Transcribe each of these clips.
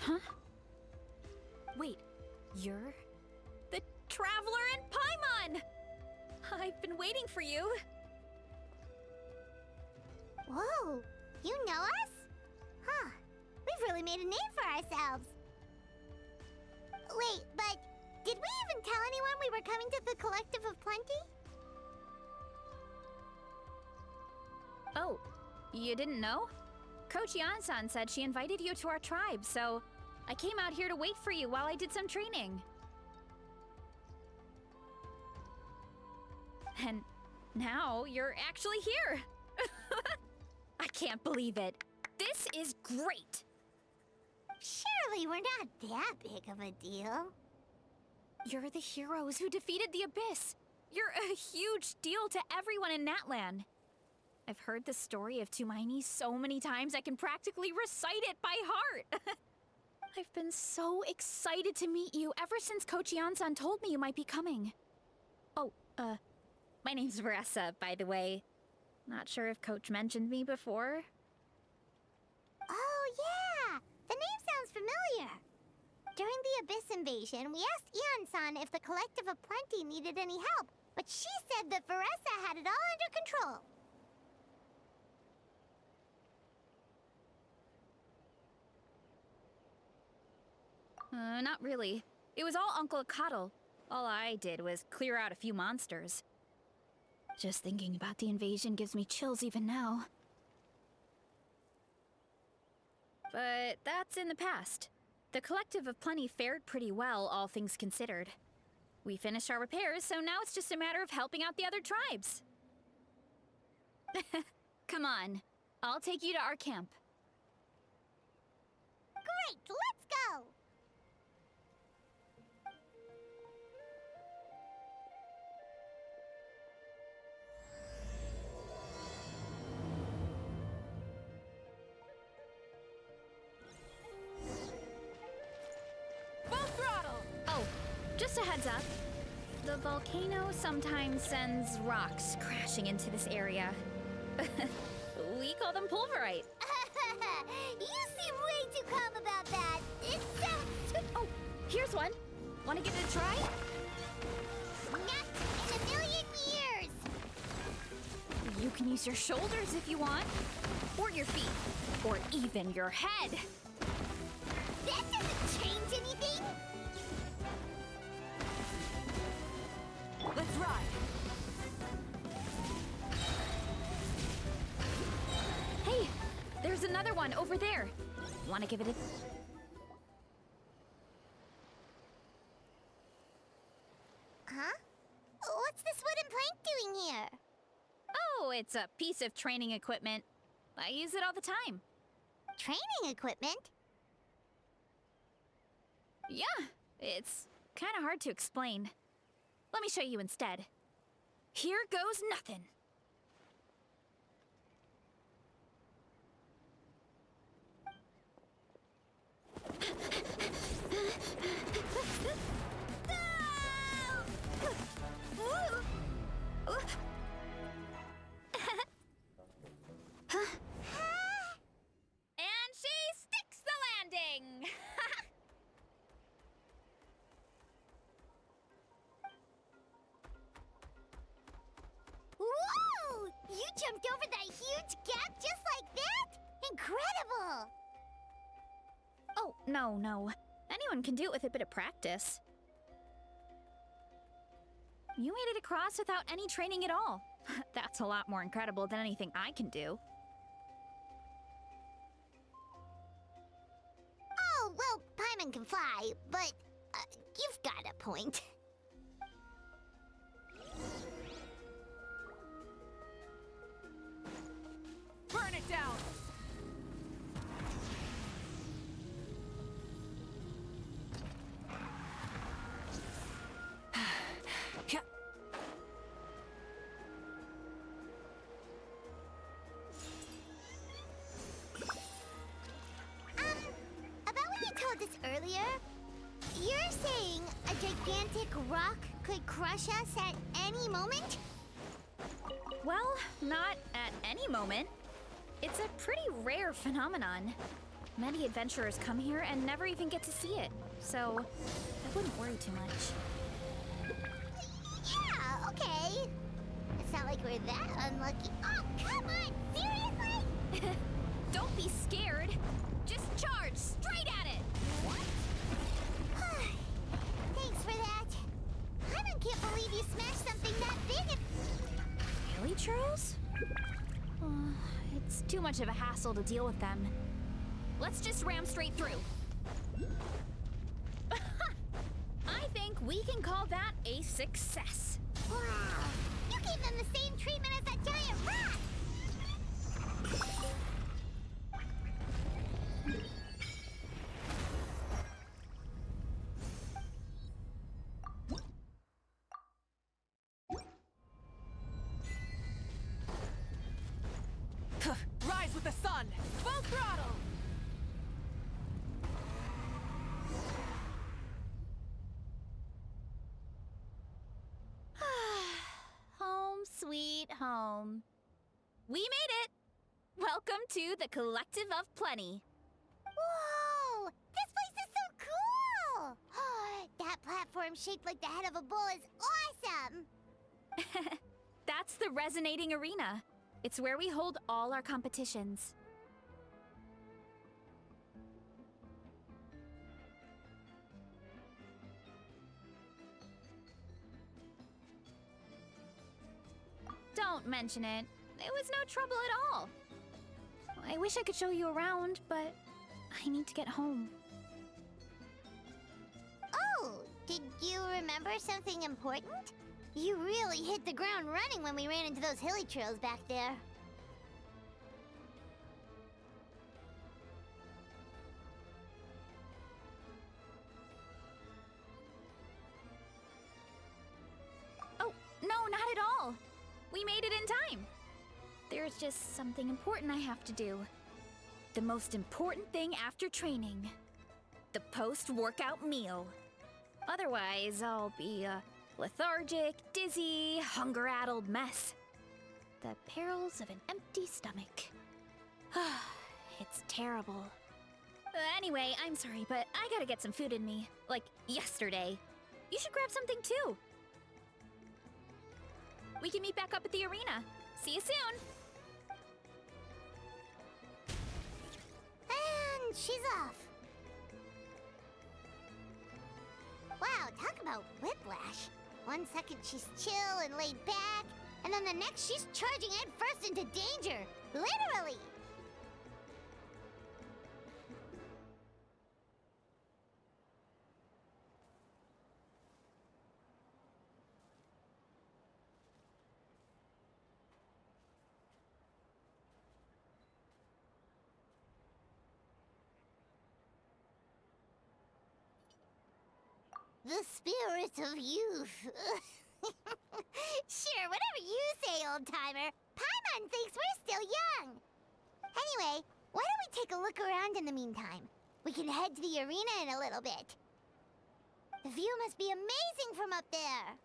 Huh? Wait, you're the Traveler in Paimon! I've been waiting for you. Whoa, you know us? Huh, we've really made a name for ourselves. Wait, but did we even tell anyone we were coming to the Collective of Plenty? Oh, you didn't know? Coach Yan-san said she invited you to our tribe, so I came out here to wait for you while I did some training. And now you're actually here. I can't believe it. This is great. Surely we're not that big of a deal. You're the heroes who defeated the Abyss. You're a huge deal to everyone in Natlan. I've heard the story of Tumaini so many times I can practically recite it by heart. I've been so excited to meet you ever since Coach Yan-san told me you might be coming. Oh, my name's Varesy, by the way. Not sure if Coach mentioned me before. Oh, yeah! The name sounds familiar. During the Abyss invasion, we asked Ian-san if the Collective of Plenty needed any help, but she said that Varesy had it all under control. Not really. It was all Uncle Akatl. All I did was clear out a few monsters. Just thinking about the invasion gives me chills even now. But that's in the past. The Collective of Plenty fared pretty well, all things considered. We finished our repairs, so now it's just a matter of helping out the other tribes. Come on, I'll take you to our camp. Great, let's go! Just a heads up, the volcano sometimes sends rocks crashing into this area. We call them pulverite. You seem way too calm about that. It sounds... Oh, here's one. Want to give it a try? Not in a million years! You can use your shoulders if you want, or your feet, or even your head. That doesn't change anything! Let's ride! Hey, there's another one over there. Want to give it a... Huh? What's this wooden plank doing here? Oh, it's a piece of training equipment. I use it all the time. Training equipment? Yeah, it's kind of hard to explain. Let me show you instead. Here goes nothing. And she sticks the landing! Whoa! You jumped over that huge gap just like that? Incredible! Oh, no. Anyone can do it with a bit of practice. You made it across without any training at all. That's a lot more incredible than anything I can do. Oh, well, Paimon can fly, but you've got a point. Burn it down! About what you told us earlier, you're saying a gigantic rock could crush us at any moment? Well, not at any moment. It's a pretty rare phenomenon. Many adventurers come here and never even get to see it, so I wouldn't worry too much. Yeah, okay. It's not like we're that unlucky. Oh, come on! Seriously? Don't be scared. Just charge straight at it. Thanks for that. Paimon can't believe you smashed something that big and... Really, Churros? It's too much of a hassle to deal with them. Let's just ram straight through. I think we can call that a success. Wow! You gave them the same treatment as that giant rat! Rise with the sun! Full throttle! Home sweet home. We made it! Welcome to the Collective of Plenty. Whoa! This place is so cool! That platform shaped like the head of a bull is awesome! That's the Resonating Arena. It's where we hold all our competitions. Don't mention it. It was no trouble at all. I wish I could show you around, but I need to get home. Oh, did you remember something important? You really hit the ground running when we ran into those hilly trails back there. Oh, no, not at all. We made it in time. There's just something important I have to do. The most important thing after training. The post-workout meal. Otherwise, I'll be a lethargic, dizzy, hunger-addled mess. The perils of an empty stomach. It's terrible. Anyway, I'm sorry, but I gotta get some food in me. Like, yesterday. You should grab something too. We can meet back up at the arena. See you soon! And she's off. Wow, talk about whiplash. 1 second she's chill and laid back, and then the next she's charging head first into danger. Literally! The spirit of youth. Sure, whatever you say, old-timer. Paimon thinks we're still young. Anyway, why don't we take a look around in the meantime? We can head to the arena in a little bit. The view must be amazing from up there.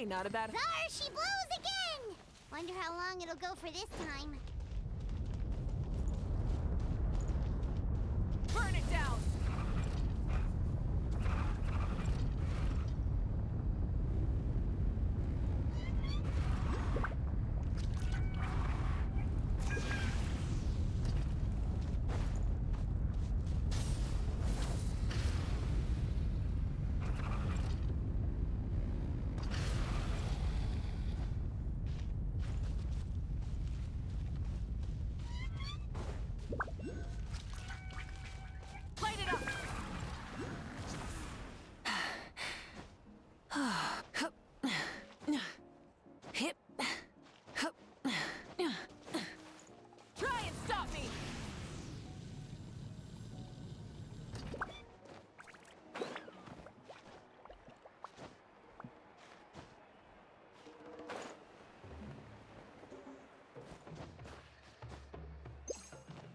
Hey, not a bad... There she blows again! Wonder how long it'll go for this time. Burn it down! Light it up! Hip. Try and stop me!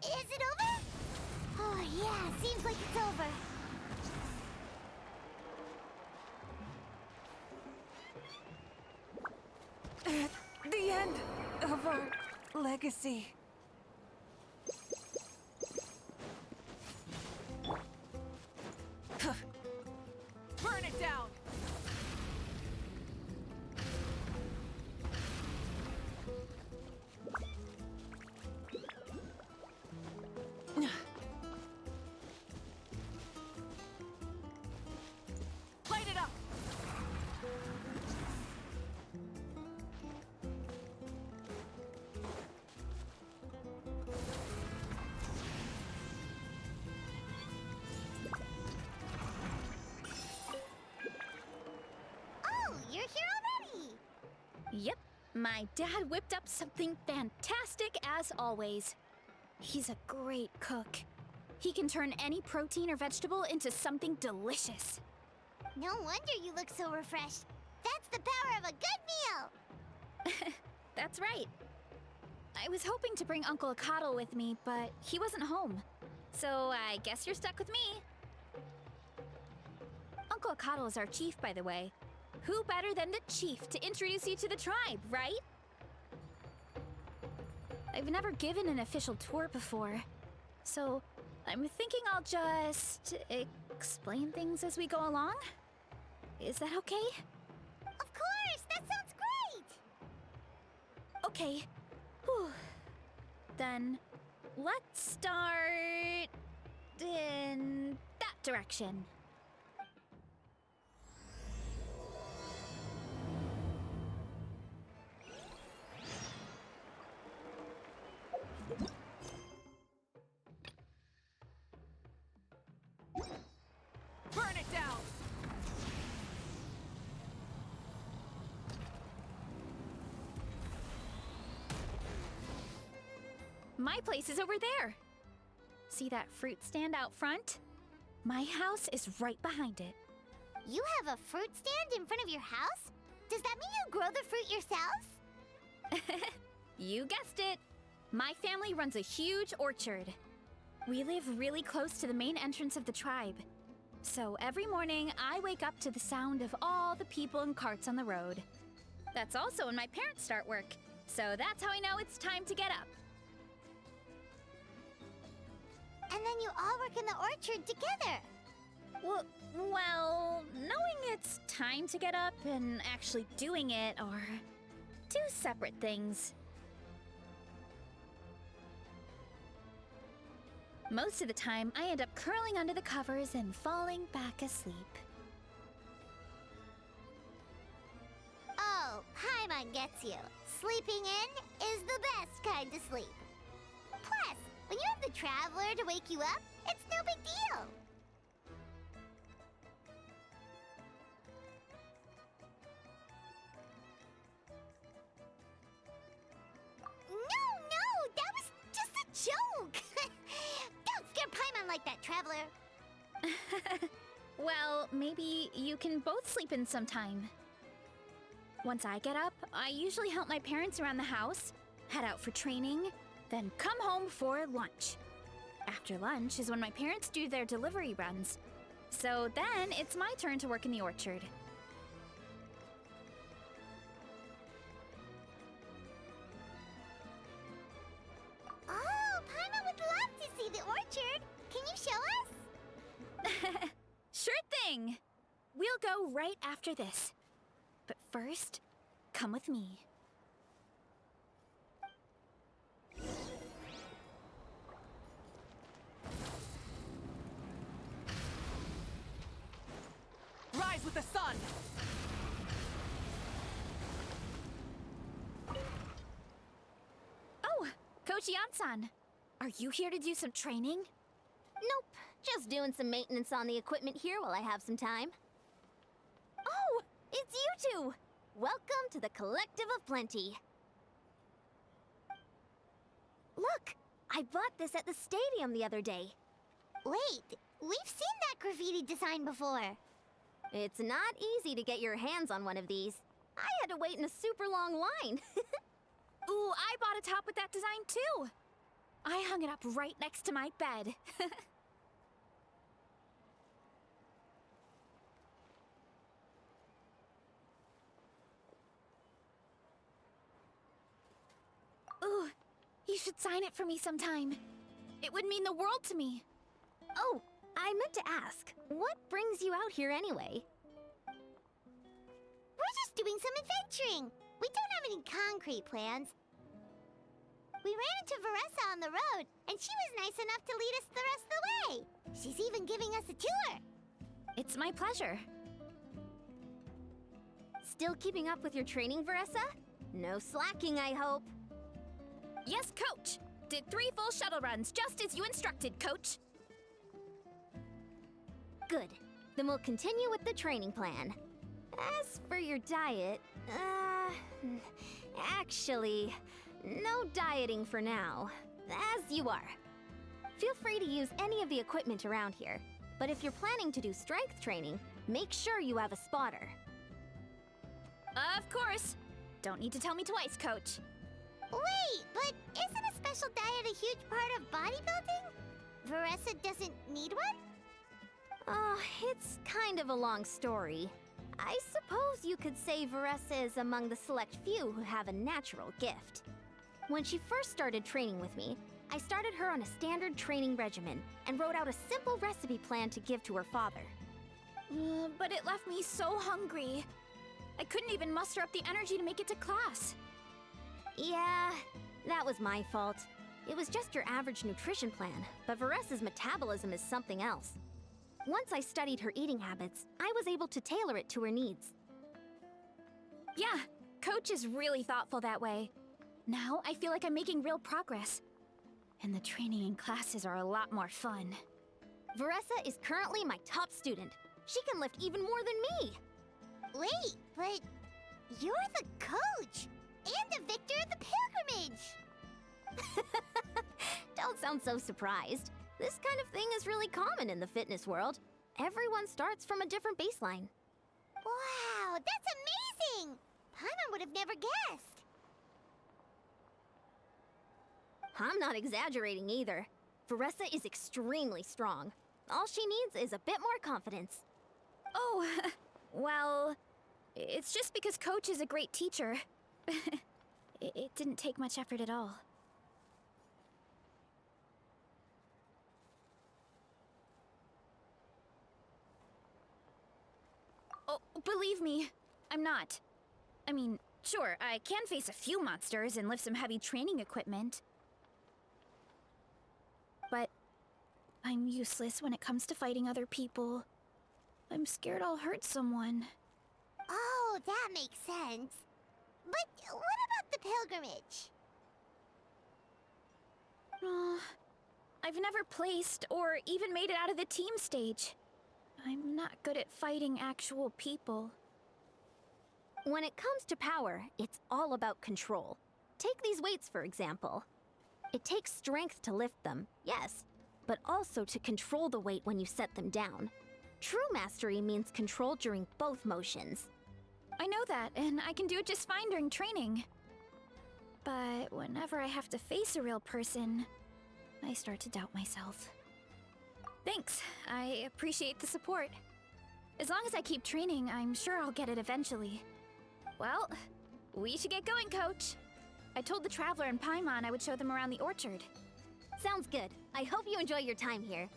Is it over? Oh yeah, seems like it's over. The end of our legacy. Burn it down! Light it up! Oh, you're here already! Yep, my dad whipped up something fantastic as always. He's a great cook. He can turn any protein or vegetable into something delicious. No wonder you look so refreshed. That's the power of a good meal! That's right. I was hoping to bring Uncle Akatl with me, but he wasn't home. So I guess you're stuck with me. Uncle Akatl is our chief, by the way. Who better than the chief to introduce you to the tribe, right? I've never given an official tour before, so I'm thinking I'll just explain things as we go along. Is that okay? Of course! That sounds great! Okay. Whew. Then let's start in that direction. Burn it down! My place is over there. See that fruit stand out front? My house is right behind it. You have a fruit stand in front of your house? Does that mean you grow the fruit yourselves? You guessed it. My family runs a huge orchard. We live really close to the main entrance of the tribe. So every morning, I wake up to the sound of all the people and carts on the road. That's also when my parents start work. So that's how I know it's time to get up. And then you all work in the orchard together. Well, knowing it's time to get up and actually doing it are two separate things. Most of the time, I end up curling under the covers and falling back asleep. Oh, Paimon gets you. Sleeping in is the best kind of sleep. Plus, when you have the Traveler to wake you up, it's no big deal. No, that was just a joke. Don't scare Paimon like that, Traveler. Well, maybe you can both sleep in sometime. Once I get up, I usually help my parents around the house, head out for training, then come home for lunch. After lunch is when my parents do their delivery runs. So then it's my turn to work in the orchard. thing! We'll go right after this. But first, come with me. Rise with the sun! Oh, Coach Yansan. Are you here to do some training? Nope, just doing some maintenance on the equipment here while I have some time. Oh, it's you two! Welcome to the Collective of Plenty. Look, I bought this at the stadium the other day. Wait, we've seen that graffiti design before. It's not easy to get your hands on one of these. I had to wait in a super long line. Ooh, I bought a top with that design too! I hung it up right next to my bed. Ooh, you should sign it for me sometime. It would mean the world to me. Oh, I meant to ask, what brings you out here anyway? We're just doing some adventuring. We don't have any concrete plans. We ran into Varesy on the road, and she was nice enough to lead us the rest of the way. She's even giving us a tour. It's my pleasure. Still keeping up with your training, Varesy? No slacking, I hope. Yes, Coach! Did 3 full shuttle runs, just as you instructed, Coach. Good. Then we'll continue with the training plan. As for your diet, actually, no dieting for now. As you are. Feel free to use any of the equipment around here. But if you're planning to do strength training, make sure you have a spotter. Of course. Don't need to tell me twice, Coach. Wait, but isn't a special diet a huge part of bodybuilding? Varesy doesn't need one? Oh, it's kind of a long story. I suppose you could say Varesy is among the select few who have a natural gift. When she first started training with me, I started her on a standard training regimen and wrote out a simple recipe plan to give to her father. But it left me so hungry. I couldn't even muster up the energy to make it to class. Yeah, that was my fault. It was just your average nutrition plan, but Varesy's metabolism is something else. Once I studied her eating habits, I was able to tailor it to her needs. Yeah, Coach is really thoughtful that way. Now I feel like I'm making real progress. And the training and classes are a lot more fun. Varesy is currently my top student. She can lift even more than me. Wait, but you're the coach and a victor of the pilgrimage. Don't sound so surprised. This kind of thing is really common in the fitness world. Everyone starts from a different baseline. Wow, that's amazing! Paimon would have never guessed. I'm not exaggerating either. Varesy is extremely strong. All she needs is a bit more confidence. Oh, well, it's just because Coach is a great teacher. It didn't take much effort at all. Oh, believe me, I'm not. I mean, sure, I can face a few monsters and lift some heavy training equipment. But I'm useless when it comes to fighting other people. I'm scared I'll hurt someone. Oh, that makes sense. But what about the pilgrimage? I've never placed or even made it out of the team stage. I'm not good at fighting actual people. When it comes to power, it's all about control. Take these weights, for example. It takes strength to lift them, yes, but also to control the weight when you set them down. True mastery means control during both motions. I know that, and I can do it just fine during training. But whenever I have to face a real person, I start to doubt myself. Thanks, I appreciate the support. As long as I keep training, I'm sure I'll get it eventually. Well, we should get going, Coach. I told the Traveler and Paimon I would show them around the orchard. Sounds good. I hope you enjoy your time here.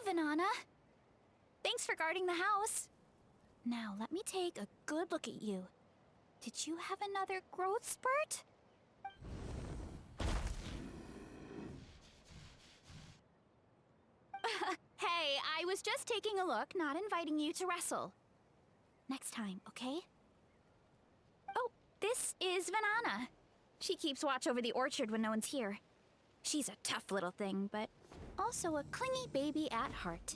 Vanana. Thanks for guarding the house. Now, let me take a good look at you. Did you have another growth spurt? Hey, I was just taking a look, not inviting you to wrestle. Next time, okay? Oh, this is Vanana. She keeps watch over the orchard when no one's here. She's a tough little thing, but also a clingy baby at heart.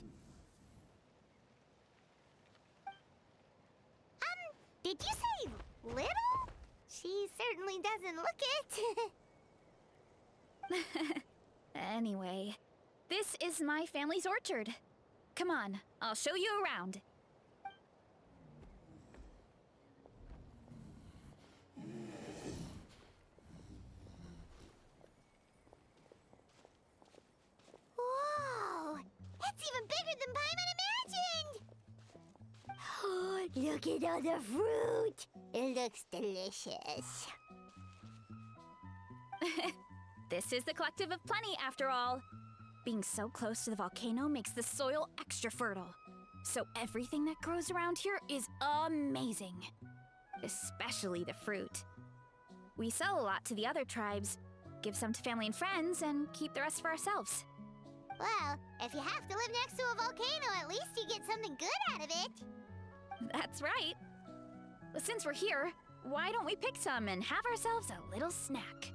Did you say little? She certainly doesn't look it. Anyway, this is my family's orchard. Come on, I'll show you around. Whoa! That's even bigger than Paimon imagined! Oh, look at all the fruit! It looks delicious. This is the Collective of Plenty, after all. Being so close to the volcano makes the soil extra fertile. So everything that grows around here is amazing. Especially the fruit. We sell a lot to the other tribes, give some to family and friends, and keep the rest for ourselves. Well, if you have to live next to a volcano, at least you get something good out of it. That's right. Well, since we're here, why don't we pick some and have ourselves a little snack?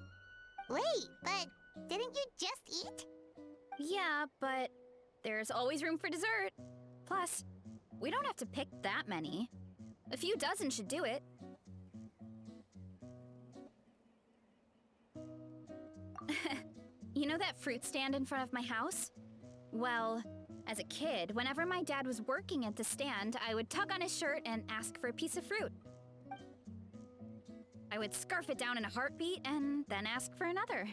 Wait, but didn't you just eat? Yeah, but there's always room for dessert. Plus, we don't have to pick that many. A few dozen should do it. You know that fruit stand in front of my house? Well, as a kid, whenever my dad was working at the stand, I would tug on his shirt and ask for a piece of fruit. I would scarf it down in a heartbeat and then ask for another.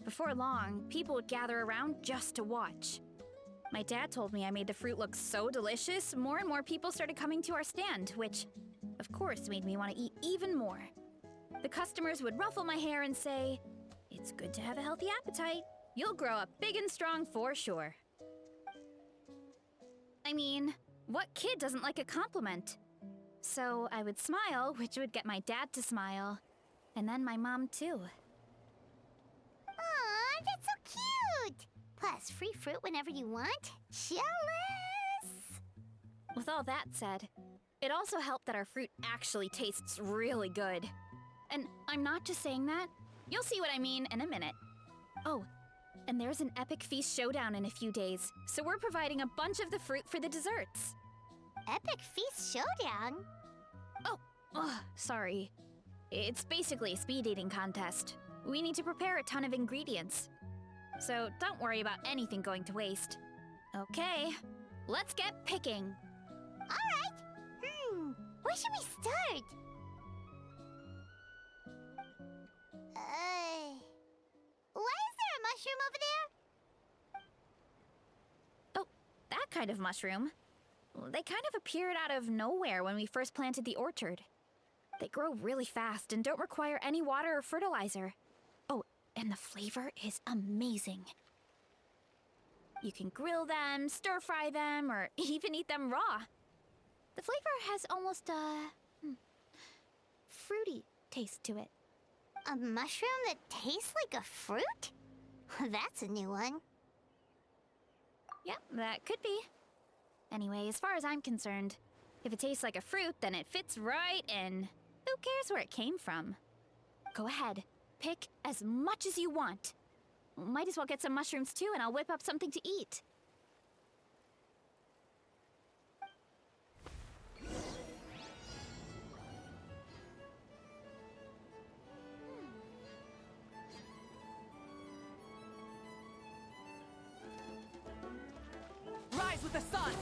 Before long, people would gather around just to watch. My dad told me I made the fruit look so delicious, more and more people started coming to our stand, which, of course, made me want to eat even more. The customers would ruffle my hair and say, "It's good to have a healthy appetite. You'll grow up big and strong for sure." I mean, what kid doesn't like a compliment? So I would smile, which would get my dad to smile, and then my mom too. Aw, that's so cute! Plus, free fruit whenever you want. Jealous! With all that said, it also helped that our fruit actually tastes really good. And I'm not just saying that. You'll see what I mean in a minute. Oh, and there's an epic feast showdown in a few days, so we're providing a bunch of the fruit for the desserts. Epic Feast Showdown? Oh, sorry. It's basically a speed eating contest. We need to prepare a ton of ingredients. So don't worry about anything going to waste. Okay, let's get picking. Alright! Where should we start? Why is there a mushroom over there? Oh, that kind of mushroom. They kind of appeared out of nowhere when we first planted the orchard. They grow really fast and don't require any water or fertilizer. Oh, and the flavor is amazing. You can grill them, stir-fry them, or even eat them raw. The flavor has almost a fruity taste to it. A mushroom that tastes like a fruit? That's a new one. Yeah, that could be. Anyway, as far as I'm concerned, if it tastes like a fruit, then it fits right in. Who cares where it came from? Go ahead, pick as much as you want. Might as well get some mushrooms too, and I'll whip up something to eat. Rise with the sun!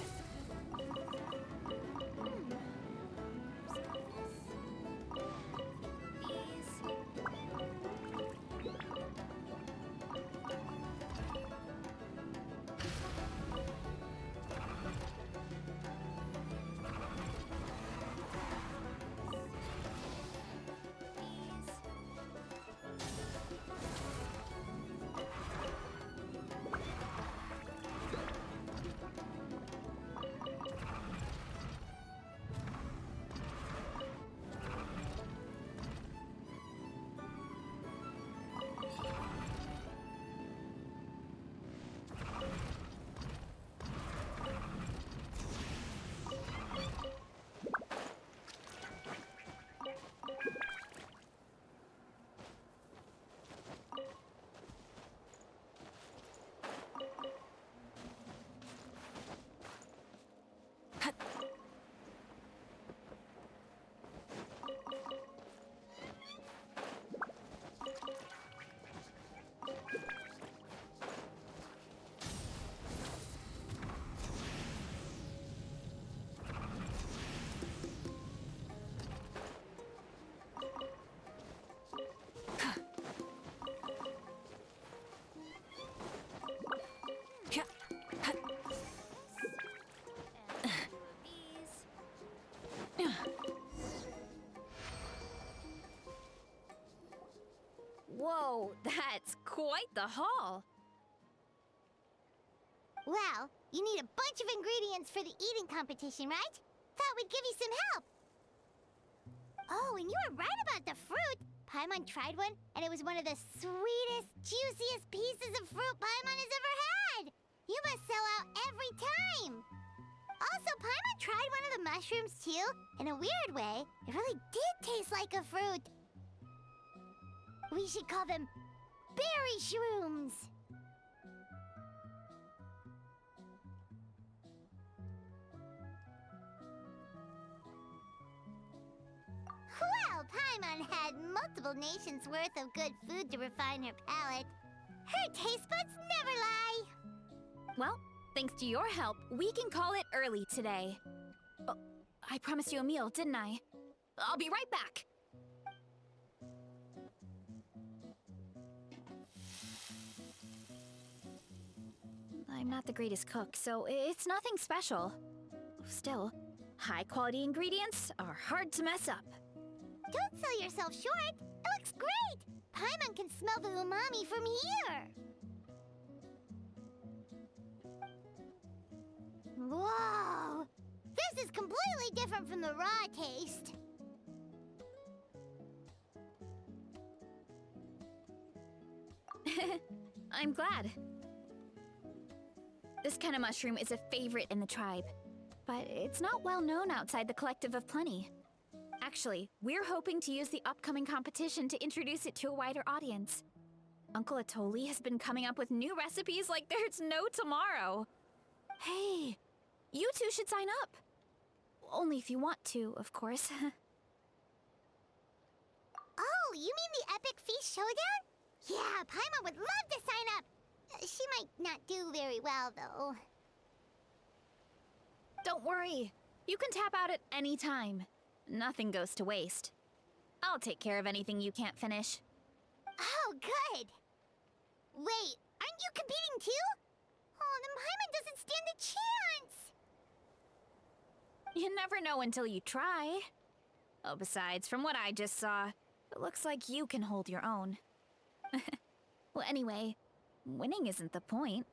Wow, that's quite the haul. Well, you need a bunch of ingredients for the eating competition, right? Thought we'd give you some help. Oh, and you were right about the fruit. Paimon tried one, and it was one of the sweetest, juiciest pieces of fruit Paimon has ever had. You must sell out every time. Also, Paimon tried one of the mushrooms too. In a weird way, it really did taste like a fruit. We should call them berry shrooms. Well, Paimon had multiple nations worth of good food to refine her palate. Her taste buds never lie. Well, thanks to your help, we can call it early today. Oh, I promised you a meal, didn't I? I'll be right back. I'm not the greatest cook, so it's nothing special. Still, high-quality ingredients are hard to mess up. Don't sell yourself short. It looks great. Paimon can smell the umami from here. Whoa! This is completely different from the raw taste. I'm glad. This kind of mushroom is a favorite in the tribe, but it's not well known outside the Collective of Plenty. Actually, we're hoping to use the upcoming competition to introduce it to a wider audience. Uncle Atoli has been coming up with new recipes like there's no tomorrow. Hey, you two should sign up. Only if you want to, of course. Oh, you mean the Epic Feast Showdown? Yeah, Paimon would love to sign up. She might not do very well, though. Don't worry. You can tap out at any time. Nothing goes to waste. I'll take care of anything you can't finish. Oh, good. Wait, aren't you competing too? Oh, then Paimon doesn't stand a chance. You never know until you try. Oh, besides, from what I just saw, it looks like you can hold your own. Well, anyway, winning isn't the point.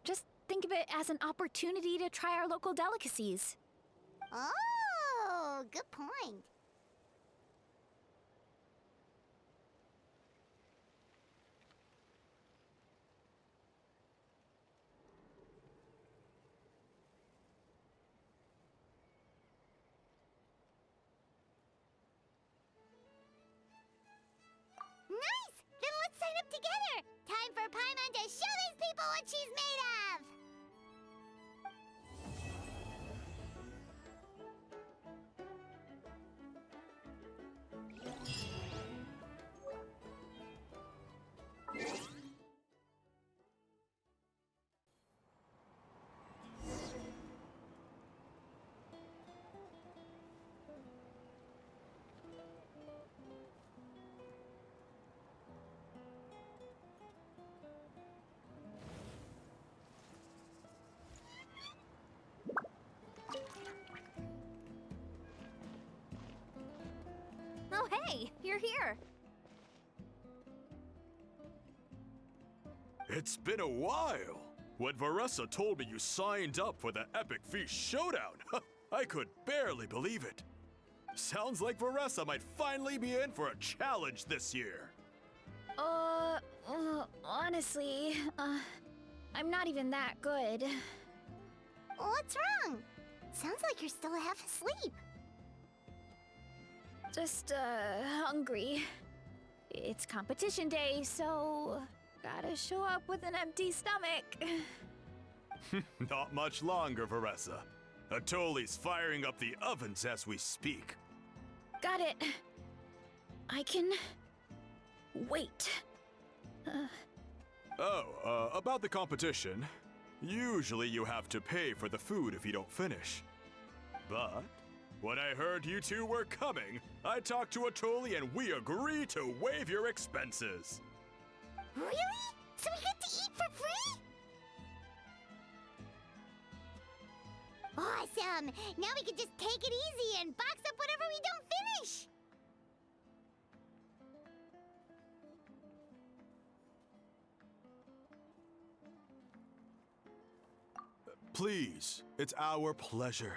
Just think of it as an opportunity to try our local delicacies. Oh, good point. Nice! Then let's sign up together! Time for Paimon to show these people what she's made of! Oh, hey, you're here. It's been a while. When Varesy told me you signed up for the Epic Feast Showdown, I could barely believe it. Sounds like Varesy might finally be in for a challenge this year. Honestly, I'm not even that good. What's wrong? Sounds like you're still half asleep. Just, hungry. It's competition day, so gotta show up with an empty stomach. Not much longer, Varesy. Atoli's firing up the ovens as we speak. Got it. I can wait. About the competition. Usually you have to pay for the food if you don't finish. But when I heard you two were coming, I talked to Atoli and we agreed to waive your expenses. Really? So we get to eat for free? Awesome! Now we can just take it easy and box up whatever we don't finish! Please, it's our pleasure.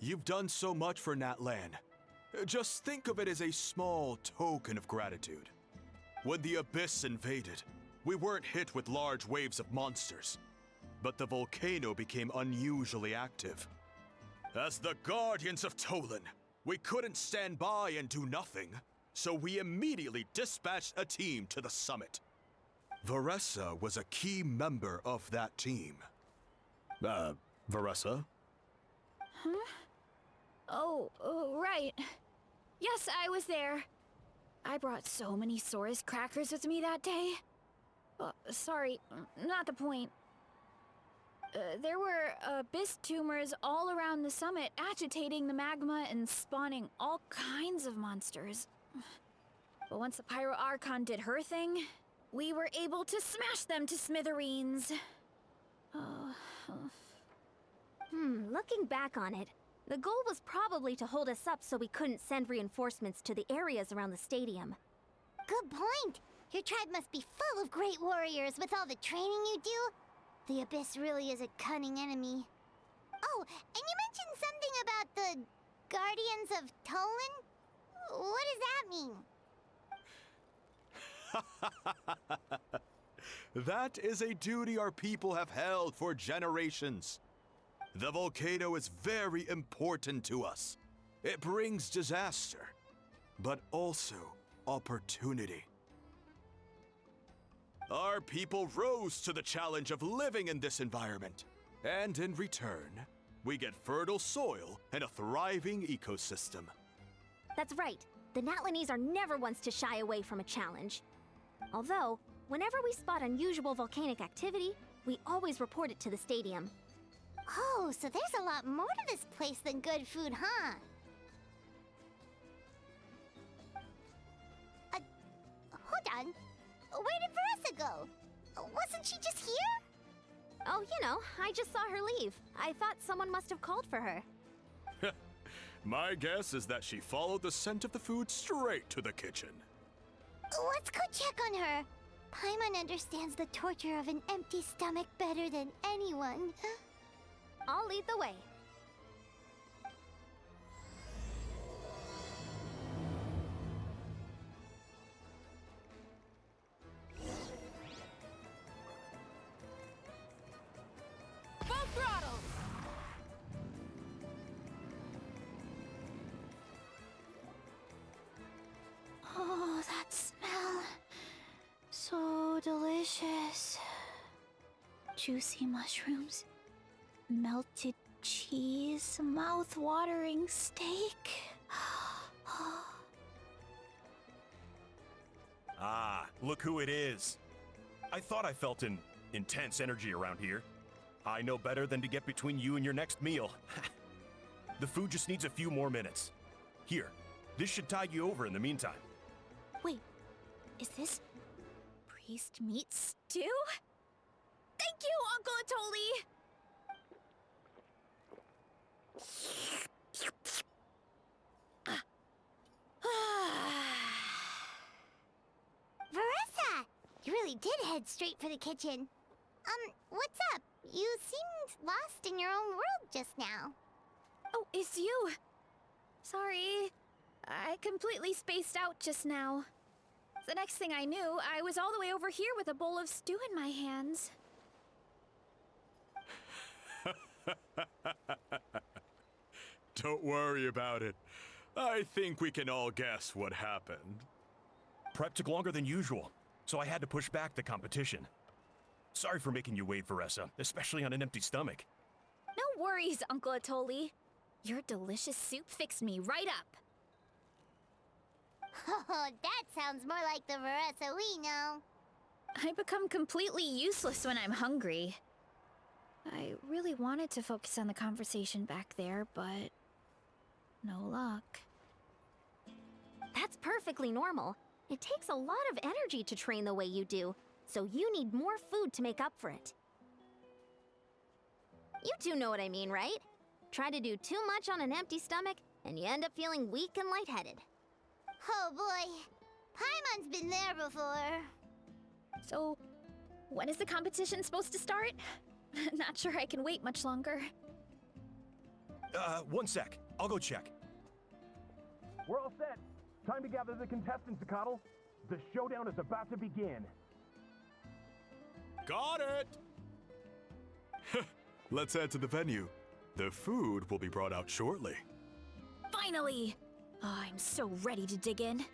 You've done so much for Natlan. Just think of it as a small token of gratitude. When the Abyss invaded, we weren't hit with large waves of monsters, but the volcano became unusually active. As the Guardians of Tolan, we couldn't stand by and do nothing, so we immediately dispatched a team to the summit. Varesy was a key member of that team. Varesy? Oh, right. Yes, I was there. I brought so many Saurus crackers with me that day. Sorry, not the point. There were abyss tumors all around the summit, agitating the magma and spawning all kinds of monsters. But once the Pyro Archon did her thing, we were able to smash them to smithereens. Looking back on it, the goal was probably to hold us up so we couldn't send reinforcements to the areas around the stadium. Good point. Your tribe must be full of great warriors with all the training you do. The Abyss really is a cunning enemy. Oh, and you mentioned something about the Guardians of Tolan? What does that mean? That is a duty our people have held for generations. The volcano is very important to us. It brings disaster, but also opportunity. Our people rose to the challenge of living in this environment, and in return, we get fertile soil and a thriving ecosystem. That's right. The Natlanese are never ones to shy away from a challenge. Although, whenever we spot unusual volcanic activity, we always report it to the stadium. Oh, so there's a lot more to this place than good food, huh? Hold on. Where did Varesy go? Wasn't she just here? Oh, I just saw her leave. I thought someone must have called for her. My guess is that she followed the scent of the food straight to the kitchen. Let's go check on her. Paimon understands the torture of an empty stomach better than anyone. I'll lead the way. Full throttle! Oh, that smell. So delicious. Juicy mushrooms, melted cheese, mouth-watering steak. Ah, look who it is. I thought I felt an intense energy around here. I know better than to get between you and your next meal. The food just needs a few more minutes. Here, this should tide you over in the meantime. Wait, is this priest meat stew? Thank you, Uncle Atoli! Varesy! You really did head straight for the kitchen. What's up? You seemed lost in your own world just now. Oh, it's you. Sorry. I completely spaced out just now. The next thing I knew, I was all the way over here with a bowl of stew in my hands. Don't worry about it. I think we can all guess what happened. Prep took longer than usual, so I had to push back the competition. Sorry for making you wait, Varesy, especially on an empty stomach. No worries, Uncle Atoli. Your delicious soup fixed me right up. Oh, that sounds more like the Varesy we know. I become completely useless when I'm hungry. I really wanted to focus on the conversation back there, but no luck. That's perfectly normal. It takes a lot of energy to train the way you do, so you need more food to make up for it. You two know what I mean, right? Try to do too much on an empty stomach, and you end up feeling weak and lightheaded. Oh boy, Paimon's been there before. So, when is the competition supposed to start? Not sure I can wait much longer. One sec. I'll go check. We're all set. Time to gather the contestants, Zakatl. The showdown is about to begin. Got it! Let's head to the venue. The food will be brought out shortly. Finally! Oh, I'm so ready to dig in.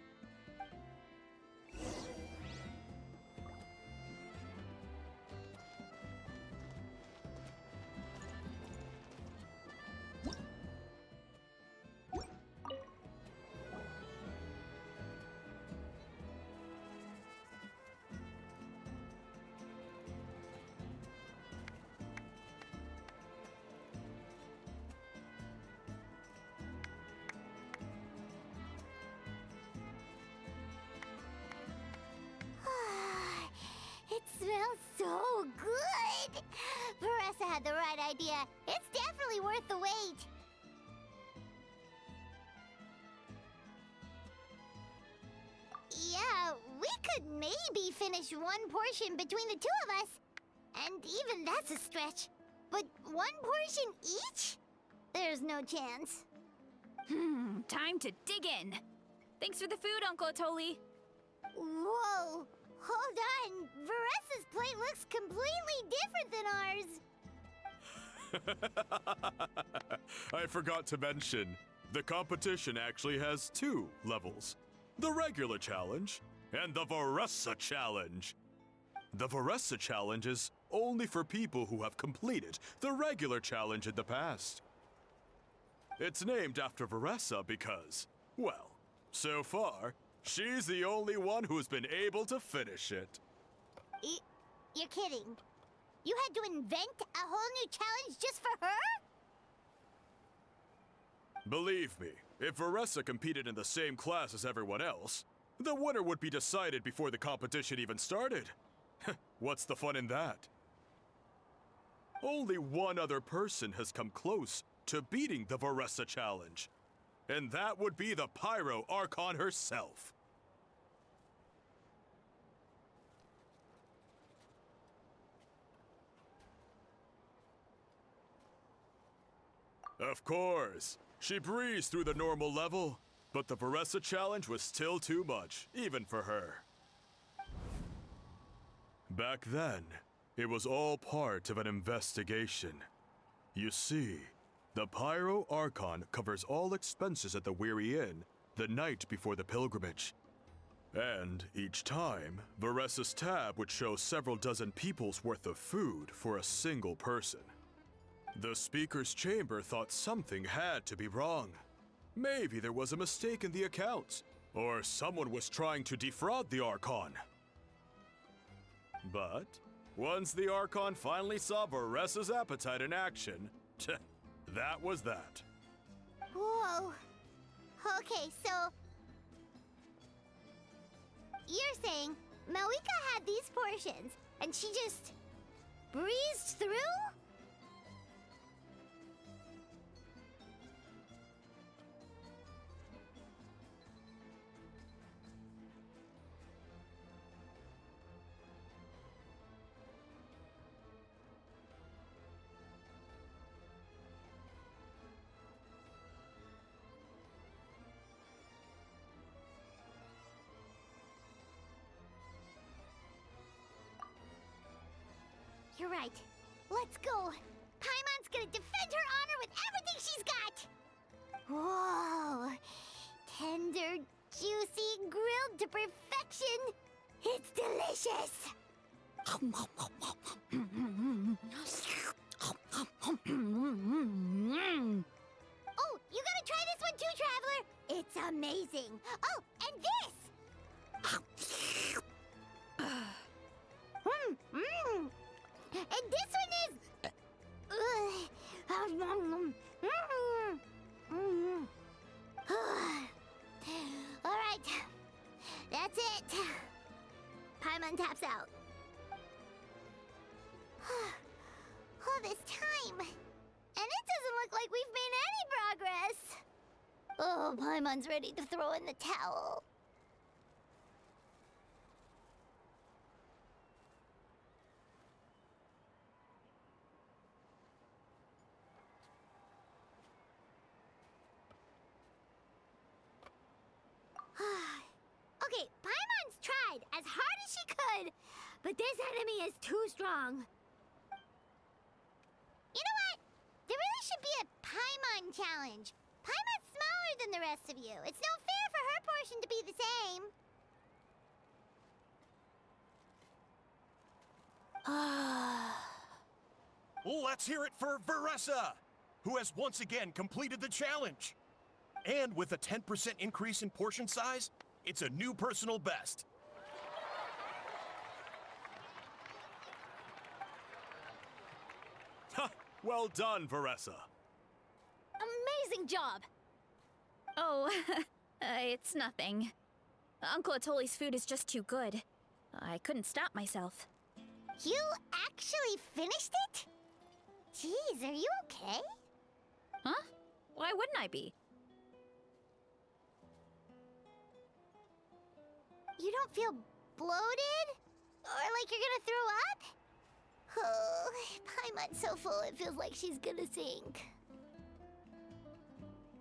It smells so good! Varesy had the right idea. It's definitely worth the wait. Yeah, we could maybe finish one portion between the two of us. And even that's a stretch. But one portion each? There's no chance. Time to dig in. Thanks for the food, Uncle Atoli. Whoa! Hold on! Varesy's plate looks completely different than ours! I forgot to mention, the competition actually has 2 levels. The regular challenge and the Varesy challenge. The Varesy challenge is only for people who have completed the regular challenge in the past. It's named after Varesy because, well, so far, she's the only one who's been able to finish it. You're kidding. You had to invent a whole new challenge just for her? Believe me, if Varesy competed in the same class as everyone else, the winner would be decided before the competition even started. What's the fun in that? Only one other person has come close to beating the Varesy challenge, and that would be the Pyro Archon herself. Of course, she breezed through the normal level, but the Varesy challenge was still too much, even for her. Back then, it was all part of an investigation. You see, the Pyro Archon covers all expenses at the Weary Inn the night before the pilgrimage. And each time, Varesy's tab would show several dozen people's worth of food for a single person. The speaker's chamber thought something had to be wrong. Maybe there was a mistake in the accounts, or someone was trying to defraud the Archon. But once the Archon finally saw Varesy's appetite in action, that was that. Whoa. Okay, so... You're saying Malika had these portions, and she just... breezed through? You're right. Let's go. Paimon's gonna defend her honor with everything she's got. Whoa. Tender, juicy, grilled to perfection. It's delicious. Oh, you gotta try this one too, Traveler. It's amazing. Oh, and this. And this one is... All right. That's it. Paimon taps out. All this time. And it doesn't look like we've made any progress. Oh, Paimon's ready to throw in the towel. Okay, Paimon's tried as hard as she could, but this enemy is too strong. You know what? There really should be a Paimon challenge. Paimon's smaller than the rest of you. It's no fair for her portion to be the same. Let's hear it for Varesy, who has once again completed the challenge. And with a 10% increase in portion size, it's a new personal best. Ha! Well done, Varesy. Amazing job! Oh, it's nothing. Uncle Atoli's food is just too good. I couldn't stop myself. You actually finished it? Jeez, are you okay? Huh? Why wouldn't I be? You don't feel bloated? Or like you're gonna throw up? Oh, Paimon's so full it feels like she's gonna sink.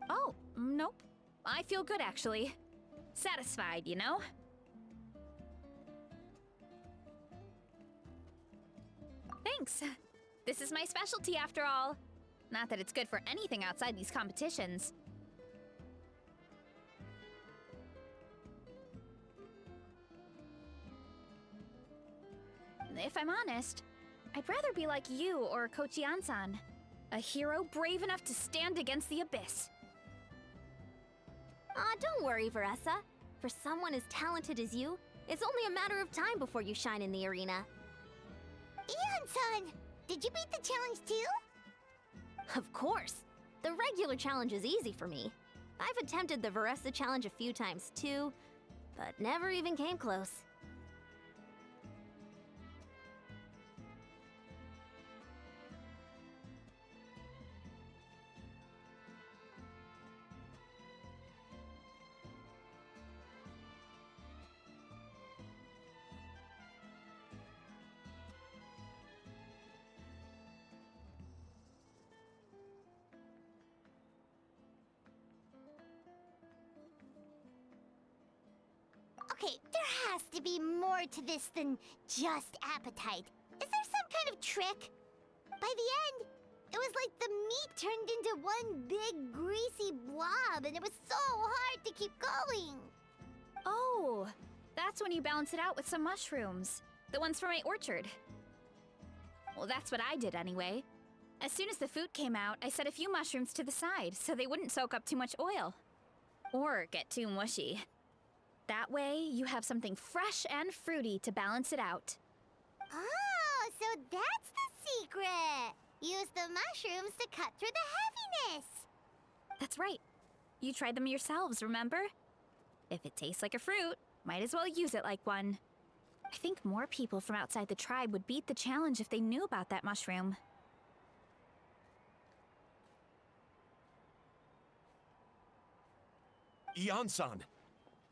Oh, nope. I feel good, actually. Satisfied, you know? Thanks. This is my specialty, after all. Not that it's good for anything outside these competitions. If I'm honest, I'd rather be like you or Kochi-an-san. A hero brave enough to stand against the abyss. Don't worry, Varesy. For someone as talented as you, it's only a matter of time before you shine in the arena. Ian-san, did you beat the challenge too? Of course! The regular challenge is easy for me. I've attempted the Varesy challenge a few times too, but never even came close. Okay, there has to be more to this than just appetite. Is there some kind of trick? By the end, it was like the meat turned into one big greasy blob, and it was so hard to keep going. Oh, that's when you balance it out with some mushrooms. The ones from my orchard. Well, that's what I did anyway. As soon as the food came out, I set a few mushrooms to the side so they wouldn't soak up too much oil. Or get too mushy. That way, you have something fresh and fruity to balance it out. Oh, so that's the secret. Use the mushrooms to cut through the heaviness. That's right. You tried them yourselves, remember? If it tastes like a fruit, might as well use it like one. I think more people from outside the tribe would beat the challenge if they knew about that mushroom. Ian-san,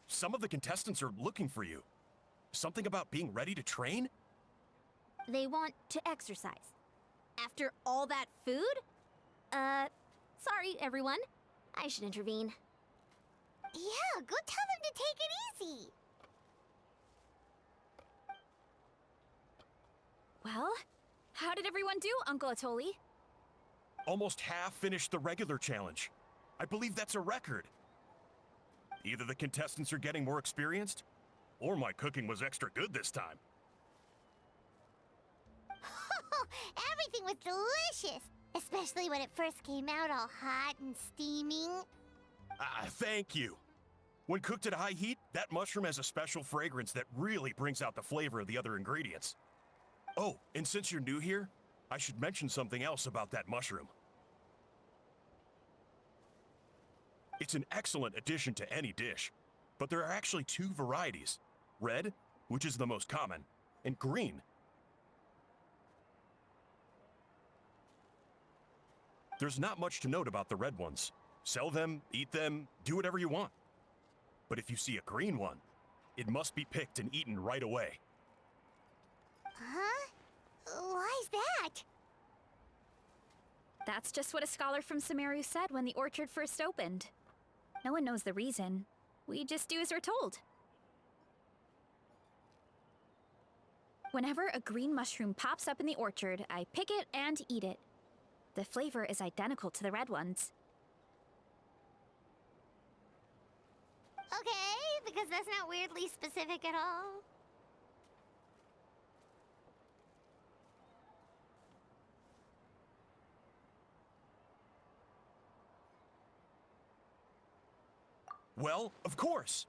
some of the contestants are looking for you. Something about being ready to train? They want to exercise. After all that food? Sorry, everyone. I should intervene. Yeah, go tell them to take it easy. Well, how did everyone do, Uncle Atoli? Almost half finished the regular challenge. I believe that's a record. Either the contestants are getting more experienced, or my cooking was extra good this time. Everything was delicious, especially when it first came out all hot and steaming. Thank you. When cooked at high heat, that mushroom has a special fragrance that really brings out the flavor of the other ingredients. Oh, and since you're new here, I should mention something else about that mushroom. It's an excellent addition to any dish, but there are actually two varieties. Red, which is the most common, and green. There's not much to note about the red ones. Sell them, eat them, do whatever you want. But if you see a green one, it must be picked and eaten right away. Huh? Why's that? That's just what a scholar from Sumeru said when the orchard first opened. No one knows the reason. We just do as we're told. Whenever a green mushroom pops up in the orchard, I pick it and eat it. The flavor is identical to the red ones. Okay, because that's not weirdly specific at all. Well, of course.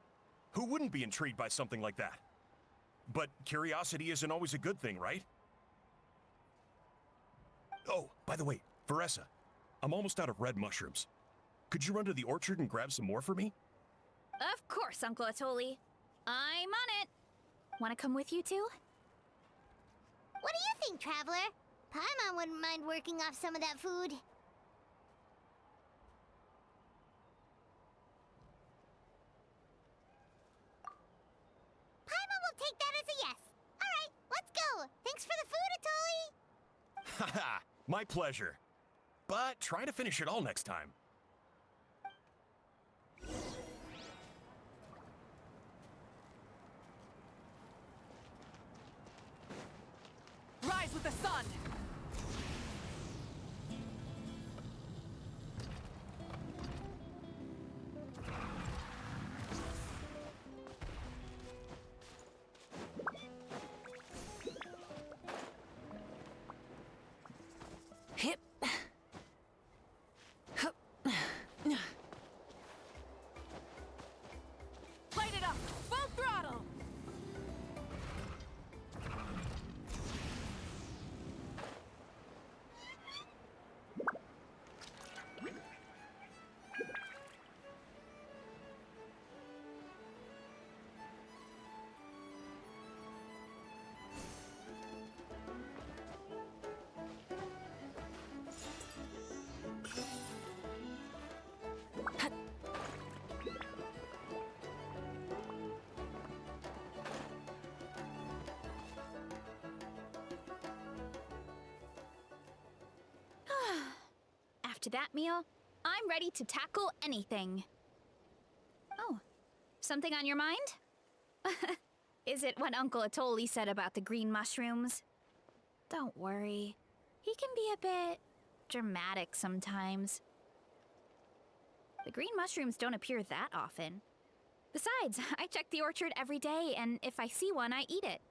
Who wouldn't be intrigued by something like that? But curiosity isn't always a good thing, right? Oh, by the way, Varesy, I'm almost out of red mushrooms. Could you run to the orchard and grab some more for me? Of course, Uncle Atoli. I'm on it. Want to come with you too? What do you think, Traveler? Paimon wouldn't mind working off some of that food. Paimon will take that as a yes. All right, let's go. Thanks for the food, Atoli. Haha, my pleasure. But try to finish it all next time. Rise with the sun! Hip. Hup. Light it up! Full throttle! After that meal, I'm ready to tackle anything. Oh, something on your mind? Is it what Uncle Atoli said about the green mushrooms? Don't worry. He can be a bit dramatic sometimes. The green mushrooms don't appear that often. Besides, I check the orchard every day, and if I see one, I eat it.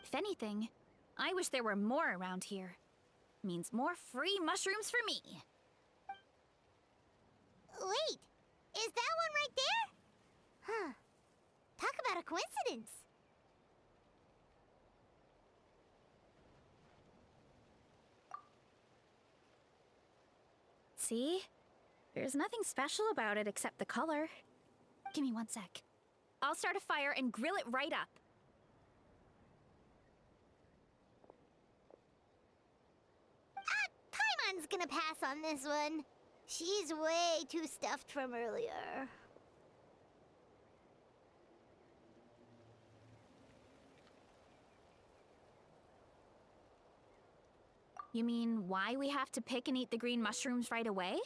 If anything, I wish there were more around here. Means more free mushrooms for me. Wait, is that one right there? Huh. Talk about a coincidence. See? There's nothing special about it except the color. Give me 1 sec. I'll start a fire and grill it right up. Paimon's gonna pass on this one. She's way too stuffed from earlier. You mean why we have to pick and eat the green mushrooms right away?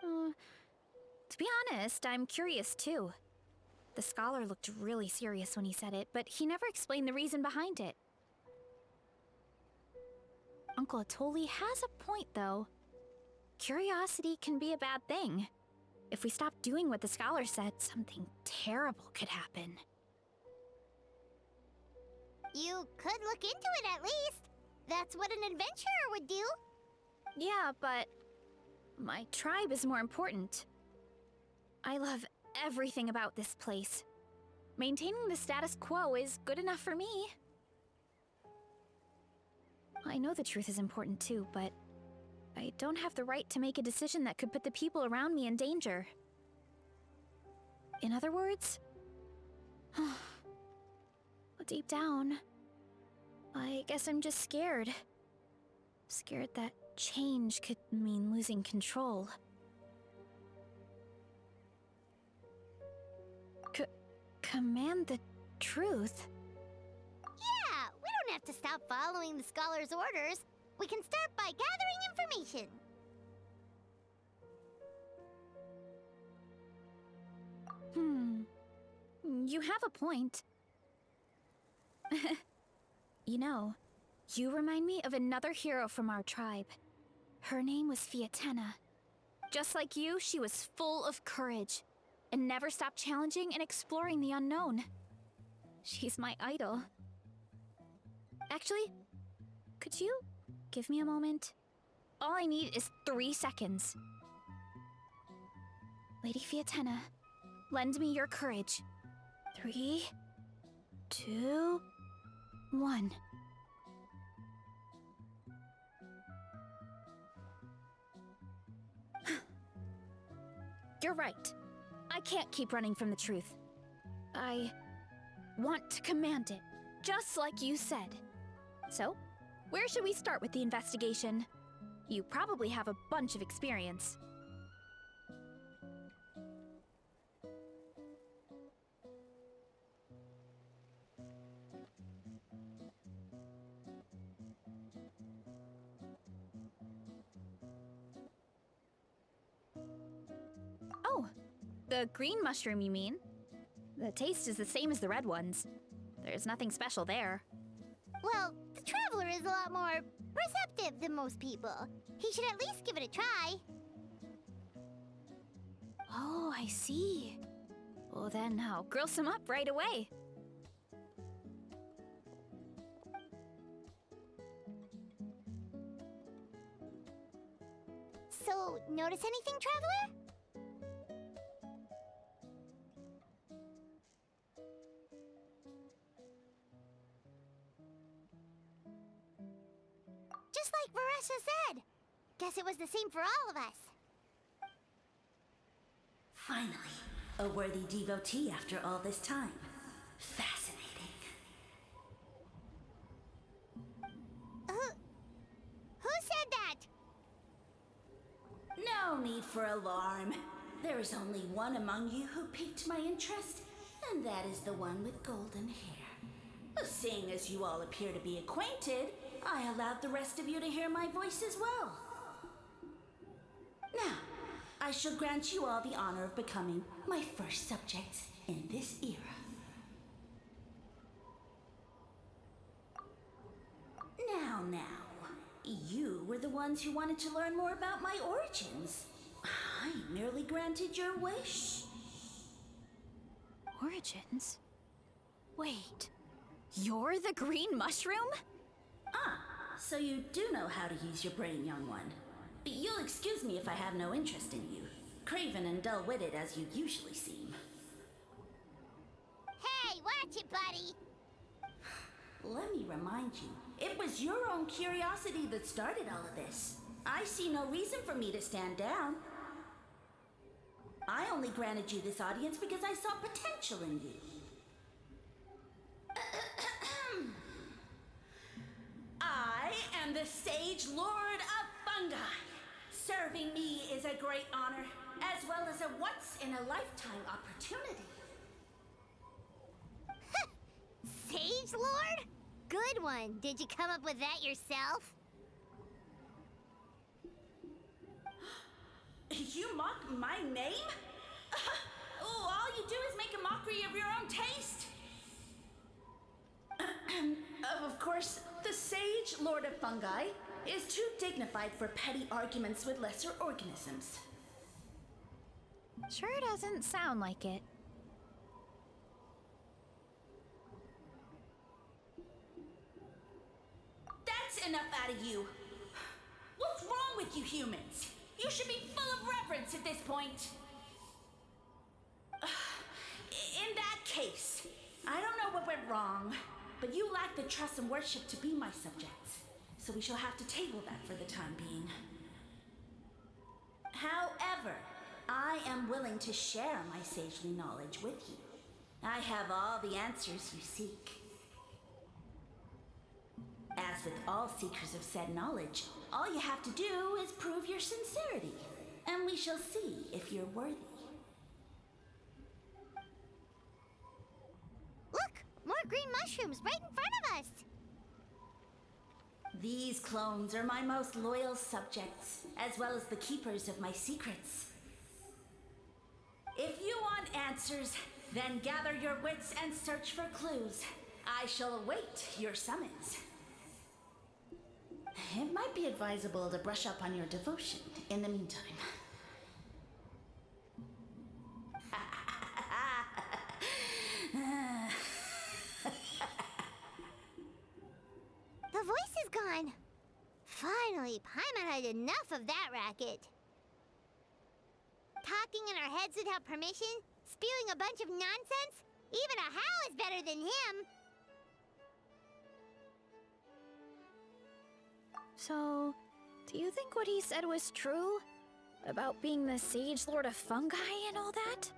To be honest, I'm curious too. The scholar looked really serious when he said it, but he never explained the reason behind it. Uncle Atoli has a point, though. Curiosity can be a bad thing. If we stop doing what the scholar said, something terrible could happen. You could look into it at least. That's what an adventurer would do. Yeah, but my tribe is more important. I love everything about this place. Maintaining the status quo is good enough for me. I know the truth is important too, but I don't have the right to make a decision that could put the people around me in danger. In other words, deep down, I guess I'm just scared. Scared that change could mean losing control. Command the truth? Yeah, we don't have to stop following the scholar's orders. We can start by gathering information. You have a point. You know, you remind me of another hero from our tribe. Her name was Fiatena. Just like you, she was full of courage and never stopped challenging and exploring the unknown. She's my idol. Actually, could you give me a moment? All I need is 3 seconds. Lady Fiatena, lend me your courage. 3, 2, 1. You're right. I can't keep running from the truth. I want to command it, just like you said. So, where should we start with the investigation? You probably have a bunch of experience. Oh, the green mushroom, you mean? The taste is the same as the red ones. There's nothing special there. Well, the Traveler is a lot more receptive than most people. He should at least give it a try. Oh, I see. Well, then I'll grill some up right away. So, notice anything, Traveler? Just like Varesy said. Guess it was the same for all of us. Finally, a worthy devotee after all this time. Fascinating. Who said that? No need for alarm. There is only one among you who piqued my interest, and that is the one with golden hair. Seeing as you all appear to be acquainted, I allowed the rest of you to hear my voice as well. Now, I shall grant you all the honor of becoming my first subjects in this era. Now, you were the ones who wanted to learn more about my origins. I merely granted your wish. Origins? Wait, you're the green mushroom? Ah, so you do know how to use your brain, young one. You'll excuse me if I have no interest in you, craven and dull-witted as you usually seem. Hey, watch it, buddy! Let me remind you, it was your own curiosity that started all of this. I see no reason for me to stand down. I only granted you this audience because I saw potential in you. I am the Sage Lord of Fungi. Serving me is a great honor, as well as a once-in-a-lifetime opportunity. Sage Lord? Good one. Did you come up with that yourself? You mock my name? Oh, all you do is make a mockery of your own taste. Of course, the Sage Lord of Fungi is too dignified for petty arguments with lesser organisms. Sure doesn't sound like it. That's enough out of you. What's wrong with you humans? You should be full of reverence at this point. In that case, I don't know what went wrong, but you lack the trust and worship to be my subjects, so we shall have to table that for the time being. However, I am willing to share my sagely knowledge with you. I have all the answers you seek. As with all seekers of said knowledge, all you have to do is prove your sincerity, and we shall see if you're worthy. Look! More green mushrooms right in front of us! These clones are my most loyal subjects, as well as the keepers of my secrets. If you want answers, then gather your wits and search for clues. I shall await your summons. It might be advisable to brush up on your devotion in the meantime. The voice is gone. Finally, Paimon had enough of that racket. Talking in our heads without permission, spewing a bunch of nonsense. Even a How is better than him. So, do you think what he said was true? About being the Sage Lord of Fungi and all that?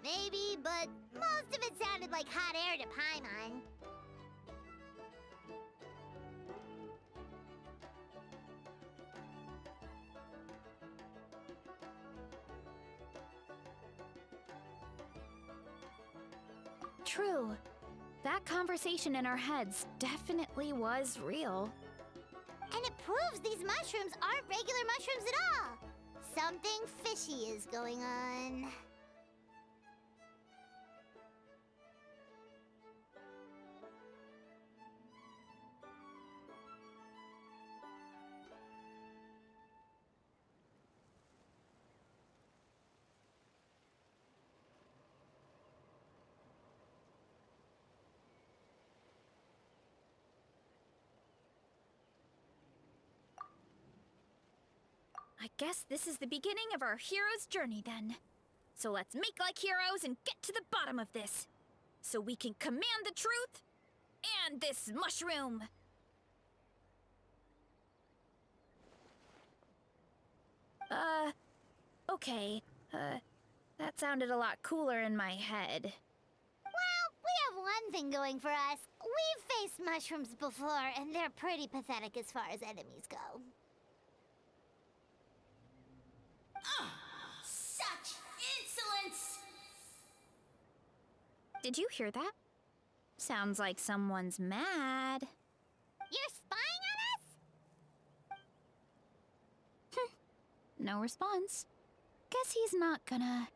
Maybe, but most of it sounded like hot air to Paimon. True. That conversation in our heads definitely was real. And it proves these mushrooms aren't regular mushrooms at all. Something fishy is going on. I guess this is the beginning of our hero's journey then. So let's make like heroes and get to the bottom of this. So we can command the truth and this mushroom. Okay. That sounded a lot cooler in my head. Well, we have one thing going for us. We've faced mushrooms before, and they're pretty pathetic as far as enemies go. Such insolence! Did you hear that? Sounds like someone's mad. You're spying on us? No response. Guess he's not gonna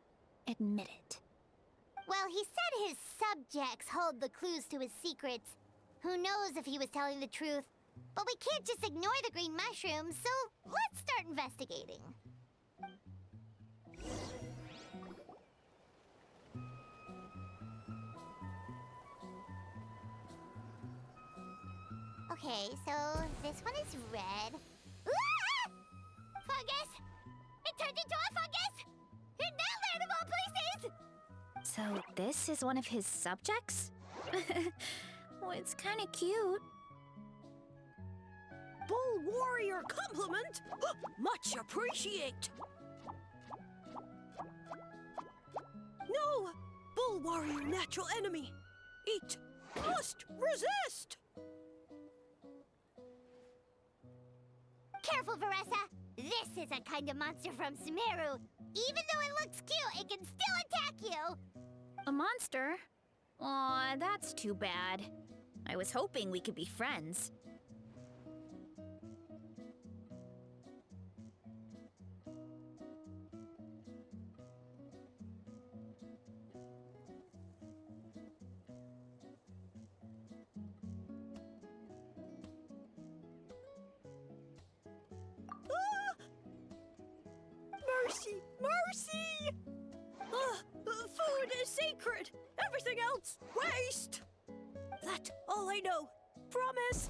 admit it. Well, he said his subjects hold the clues to his secrets. Who knows if he was telling the truth? But we can't just ignore the green mushrooms, so let's start investigating. Okay, so this one is red. Ah! Fungus! It turned into a fungus! In that land of all places! So this is one of his subjects? Well, it's kind of cute. Bull warrior compliment! Much appreciate! No! Bull warrior natural enemy! Eat! Must resist! Careful, Varesy! This is a kind of monster from Sumeru. Even though it looks cute, it can still attack you! A monster? Aw, that's too bad. I was hoping we could be friends. Mercy! Mercy! Food is sacred! Everything else, waste! That's all I know. Promise!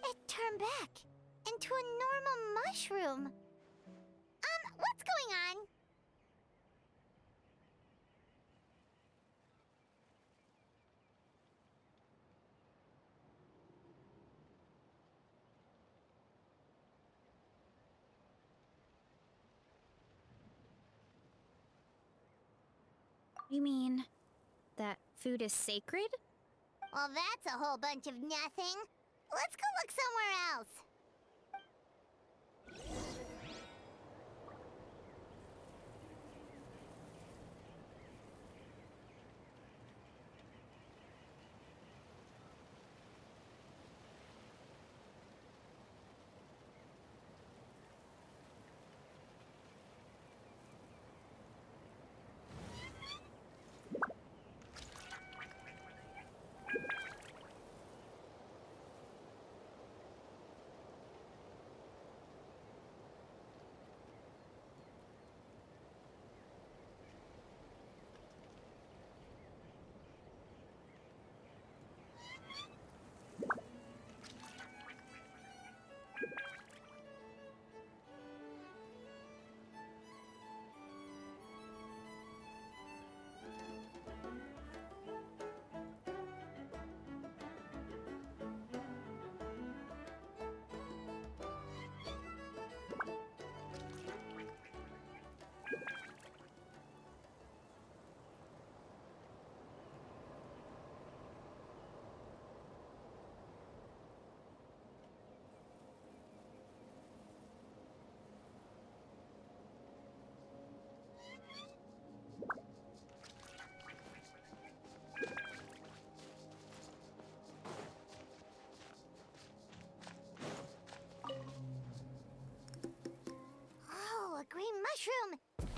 It turned back into a normal mushroom. What's going on? You mean that food is sacred? Well, that's a whole bunch of nothing. Let's go look somewhere else.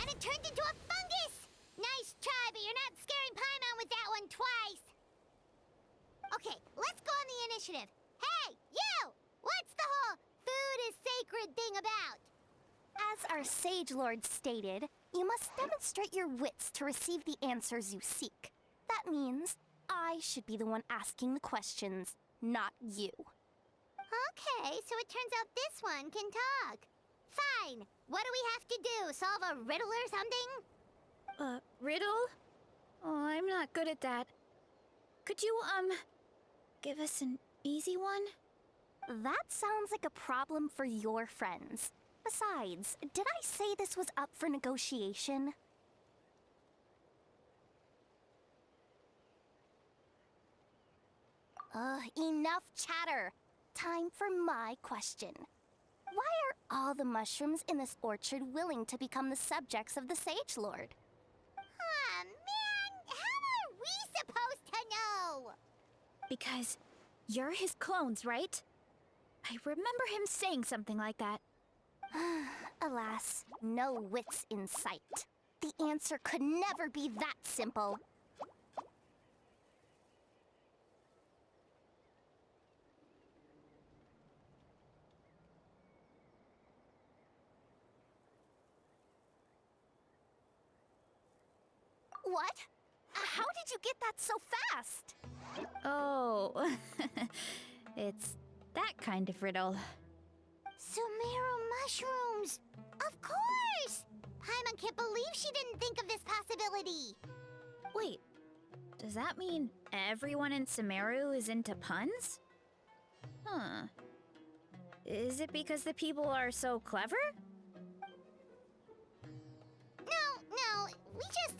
and it turned into a fungus! Nice try, but you're not scaring Paimon with that one twice. Okay, let's go on the initiative. Hey, you! What's the whole food is sacred thing about? As our Sage Lord stated, you must demonstrate your wits to receive the answers you seek. That means I should be the one asking the questions, not you. Okay, so it turns out this one can talk. Fine. What do we have to do? Solve a riddle or something? Riddle? Oh, I'm not good at that. Could you, give us an easy one? That sounds like a problem for your friends. Besides, did I say this was up for negotiation? Enough chatter. Time for my question. Why are all the mushrooms in this orchard willing to become the subjects of the Sage Lord? Man, how are we supposed to know? Because you're his clones, right? I remember him saying something like that. Alas, no wits in sight. The answer could never be that simple. What? How did you get that so fast? Oh, it's that kind of riddle. Sumeru mushrooms! Of course! Paimon can't believe she didn't think of this possibility. Wait, does that mean everyone in Sumeru is into puns? Huh. Is it because the people are so clever? No, we just,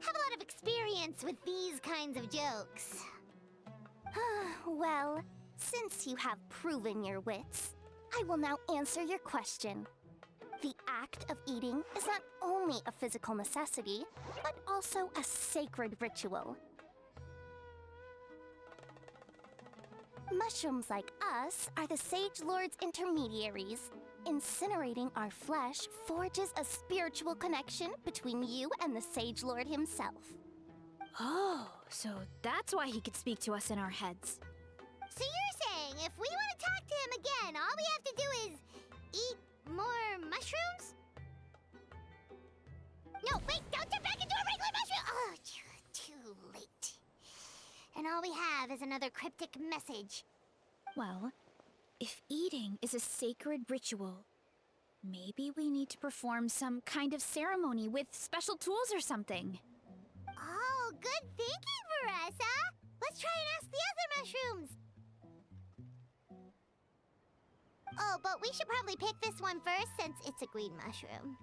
have a lot of experience with these kinds of jokes. Well, since you have proven your wits, I will now answer your question. The act of eating is not only a physical necessity, but also a sacred ritual. Mushrooms like us are the Sage Lord's intermediaries. Incinerating our flesh forges a spiritual connection between you and the Sage Lord himself. Oh, so that's why he could speak to us in our heads. So you're saying if we want to talk to him again, all we have to do is eat more mushrooms? No, wait, don't turn back into a regular mushroom! Oh, too late. And all we have is another cryptic message. Well, if eating is a sacred ritual, maybe we need to perform some kind of ceremony with special tools or something. Oh, good thinking, Varesy! Let's try and ask the other mushrooms! Oh, but we should probably pick this one first since it's a green mushroom.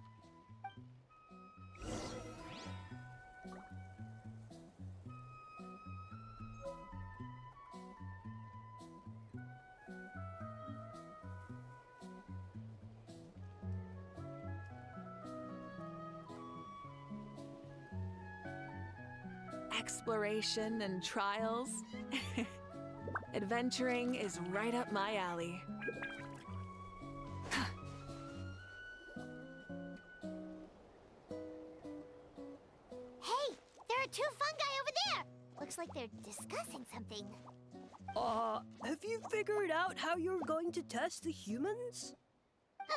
Exploration and trials. Adventuring is right up my alley. Hey, there are two fungi over there! Looks like they're discussing something. Have you figured out how you're going to test the humans?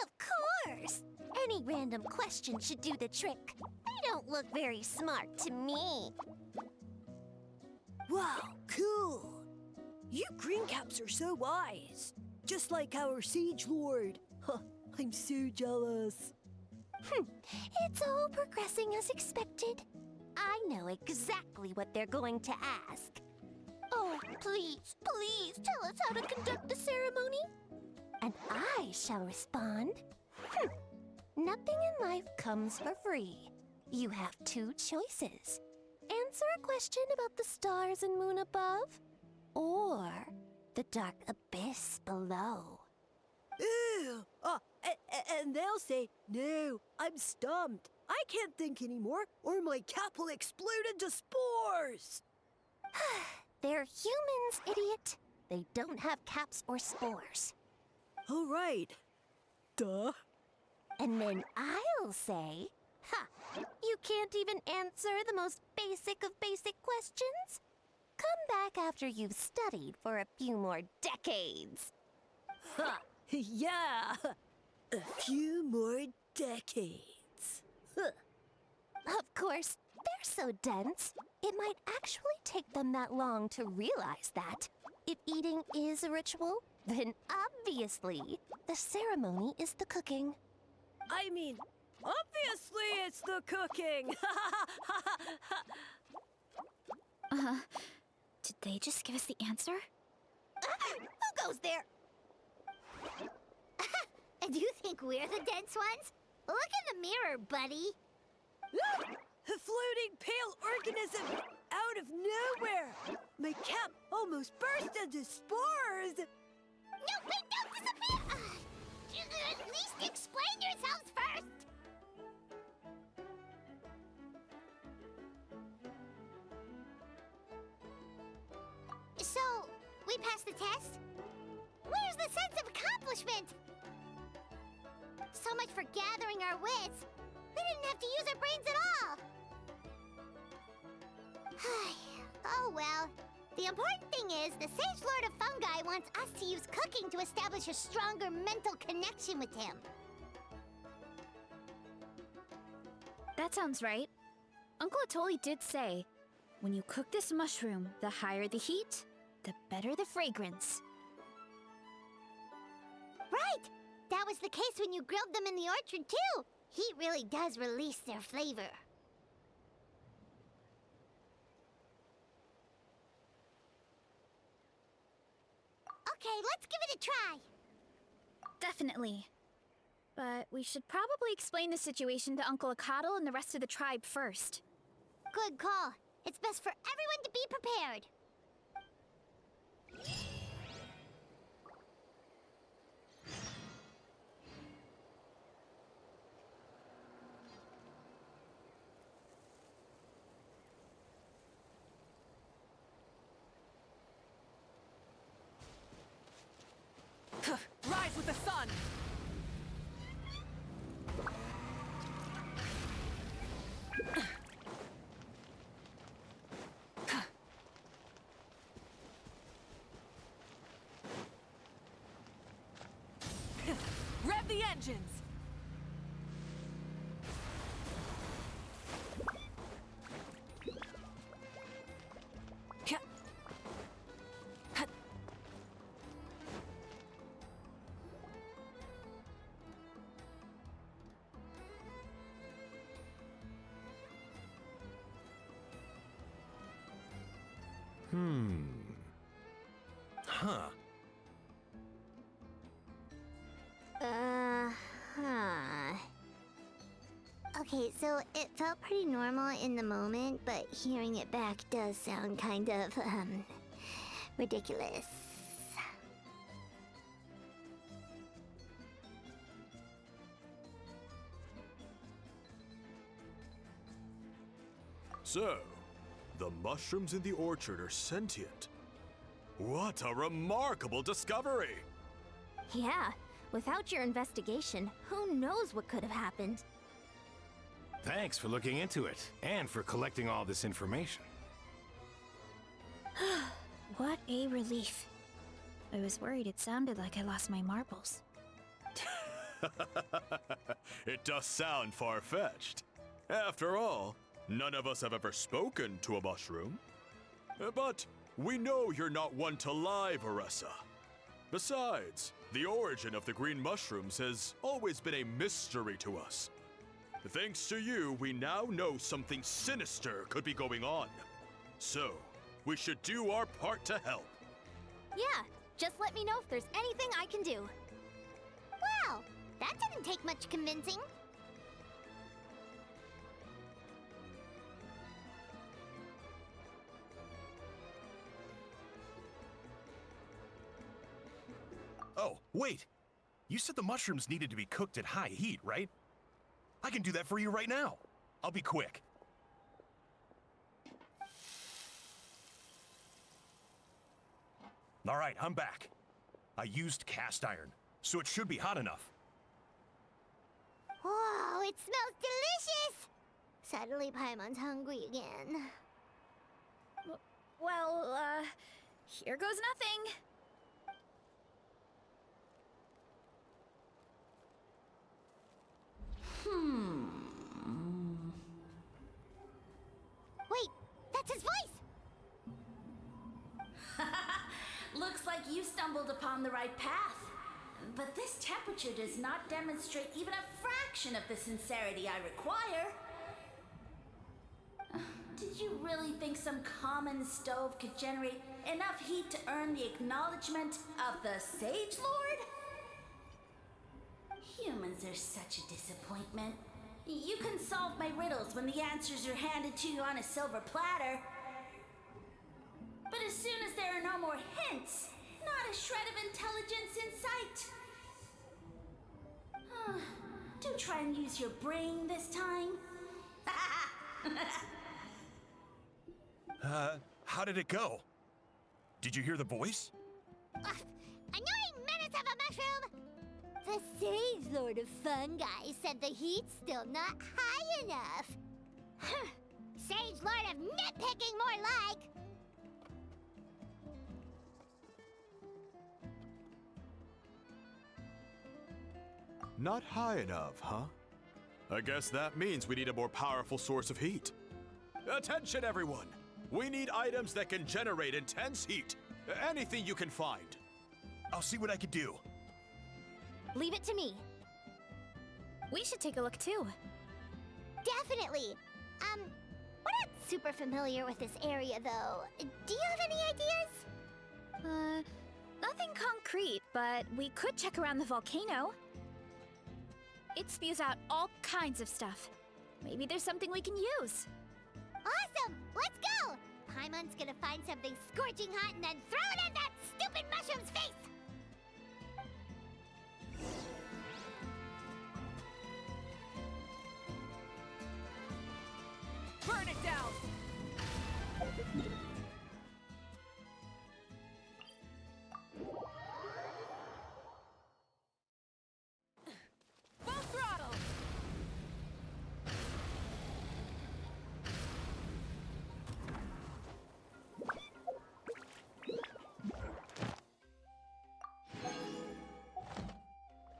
Of course! Any random question should do the trick. They don't look very smart to me. Wow, cool! You greencaps are so wise. Just like our Sage Lord. Huh, I'm so jealous. It's all progressing as expected. I know exactly what they're going to ask. Oh, please, please tell us how to conduct the ceremony. And I shall respond. Nothing in life comes for free. You have two choices. Answer a question about the stars and moon above, or the dark abyss below. Ew! And they'll say, no, I'm stumped. I can't think anymore, or my cap will explode into spores! They're humans, idiot. They don't have caps or spores. All right. Duh. And then I'll say, ha, you can't even answer the most basic of basic questions? Come back after you've studied for a few more decades. Ha! Yeah! A few more decades. Huh. Of course, they're so dense, it might actually take them that long to realize that. If eating is a ritual, then obviously the ceremony is the cooking. I mean, obviously it's the cooking! Did they just give us the answer? Who goes there? And you think we're the dense ones? Look in the mirror, buddy. Look! A floating pale organism out of nowhere! My cap almost burst into spores! No, wait, don't disappear! At least explain yourselves first! So, we passed the test? Where's the sense of accomplishment? So much for gathering our wits. We didn't have to use our brains at all. Oh well. The important thing is, the Sage Lord of Fungi wants us to use cooking to establish a stronger mental connection with him. That sounds right. Uncle Atoli did say, when you cook this mushroom, the higher the heat, the better the fragrance. Right! That was the case when you grilled them in the orchard, too. Heat really does release their flavor. Okay, let's give it a try. Definitely. But we should probably explain the situation to Uncle Akadal and the rest of the tribe first. Good call. It's best for everyone to be prepared. Rise with the sun! Rev the engines! Huh. Huh. Okay, so it felt pretty normal in the moment, but hearing it back does sound kind of, ridiculous. So, the mushrooms in the orchard are sentient. What a remarkable discovery! Yeah, without your investigation, who knows what could have happened? Thanks for looking into it, and for collecting all this information. What a relief. I was worried it sounded like I lost my marbles. It does sound far-fetched. After all, none of us have ever spoken to a mushroom. But we know you're not one to lie, Varesy. Besides, the origin of the green mushrooms has always been a mystery to us. Thanks to you, we now know something sinister could be going on. So, we should do our part to help. Yeah, just let me know if there's anything I can do. Wow, that didn't take much convincing. Oh, wait! You said the mushrooms needed to be cooked at high heat, right? I can do that for you right now. I'll be quick. All right, I'm back. I used cast iron, so it should be hot enough. Whoa, it smells delicious! Suddenly Paimon's hungry again. Well, here goes nothing. Wait, that's his voice! Looks like you stumbled upon the right path. But this temperature does not demonstrate even a fraction of the sincerity I require. Did you really think some common stove could generate enough heat to earn the acknowledgement of the Sage Lord? Humans are such a disappointment. You can solve my riddles when the answers are handed to you on a silver platter. But as soon as there are no more hints, not a shred of intelligence in sight. Do try and use your brain this time. How did it go? Did you hear the voice? Annoying menace of a mushroom! The Sage Lord of Fungi said the heat's still not high enough. Sage Lord of Nitpicking, more like! Not high enough, huh? I guess that means we need a more powerful source of heat. Attention, everyone! We need items that can generate intense heat. Anything you can find. I'll see what I can do. Leave it to me. We should take a look too. Definitely! We're not super familiar with this area, though. Do you have any ideas? Nothing concrete, but we could check around the volcano. It spews out all kinds of stuff. Maybe there's something we can use. Awesome! Let's go! Paimon's gonna find something scorching hot and then throw it in that stupid mushroom's face! Burn it down! Full throttle!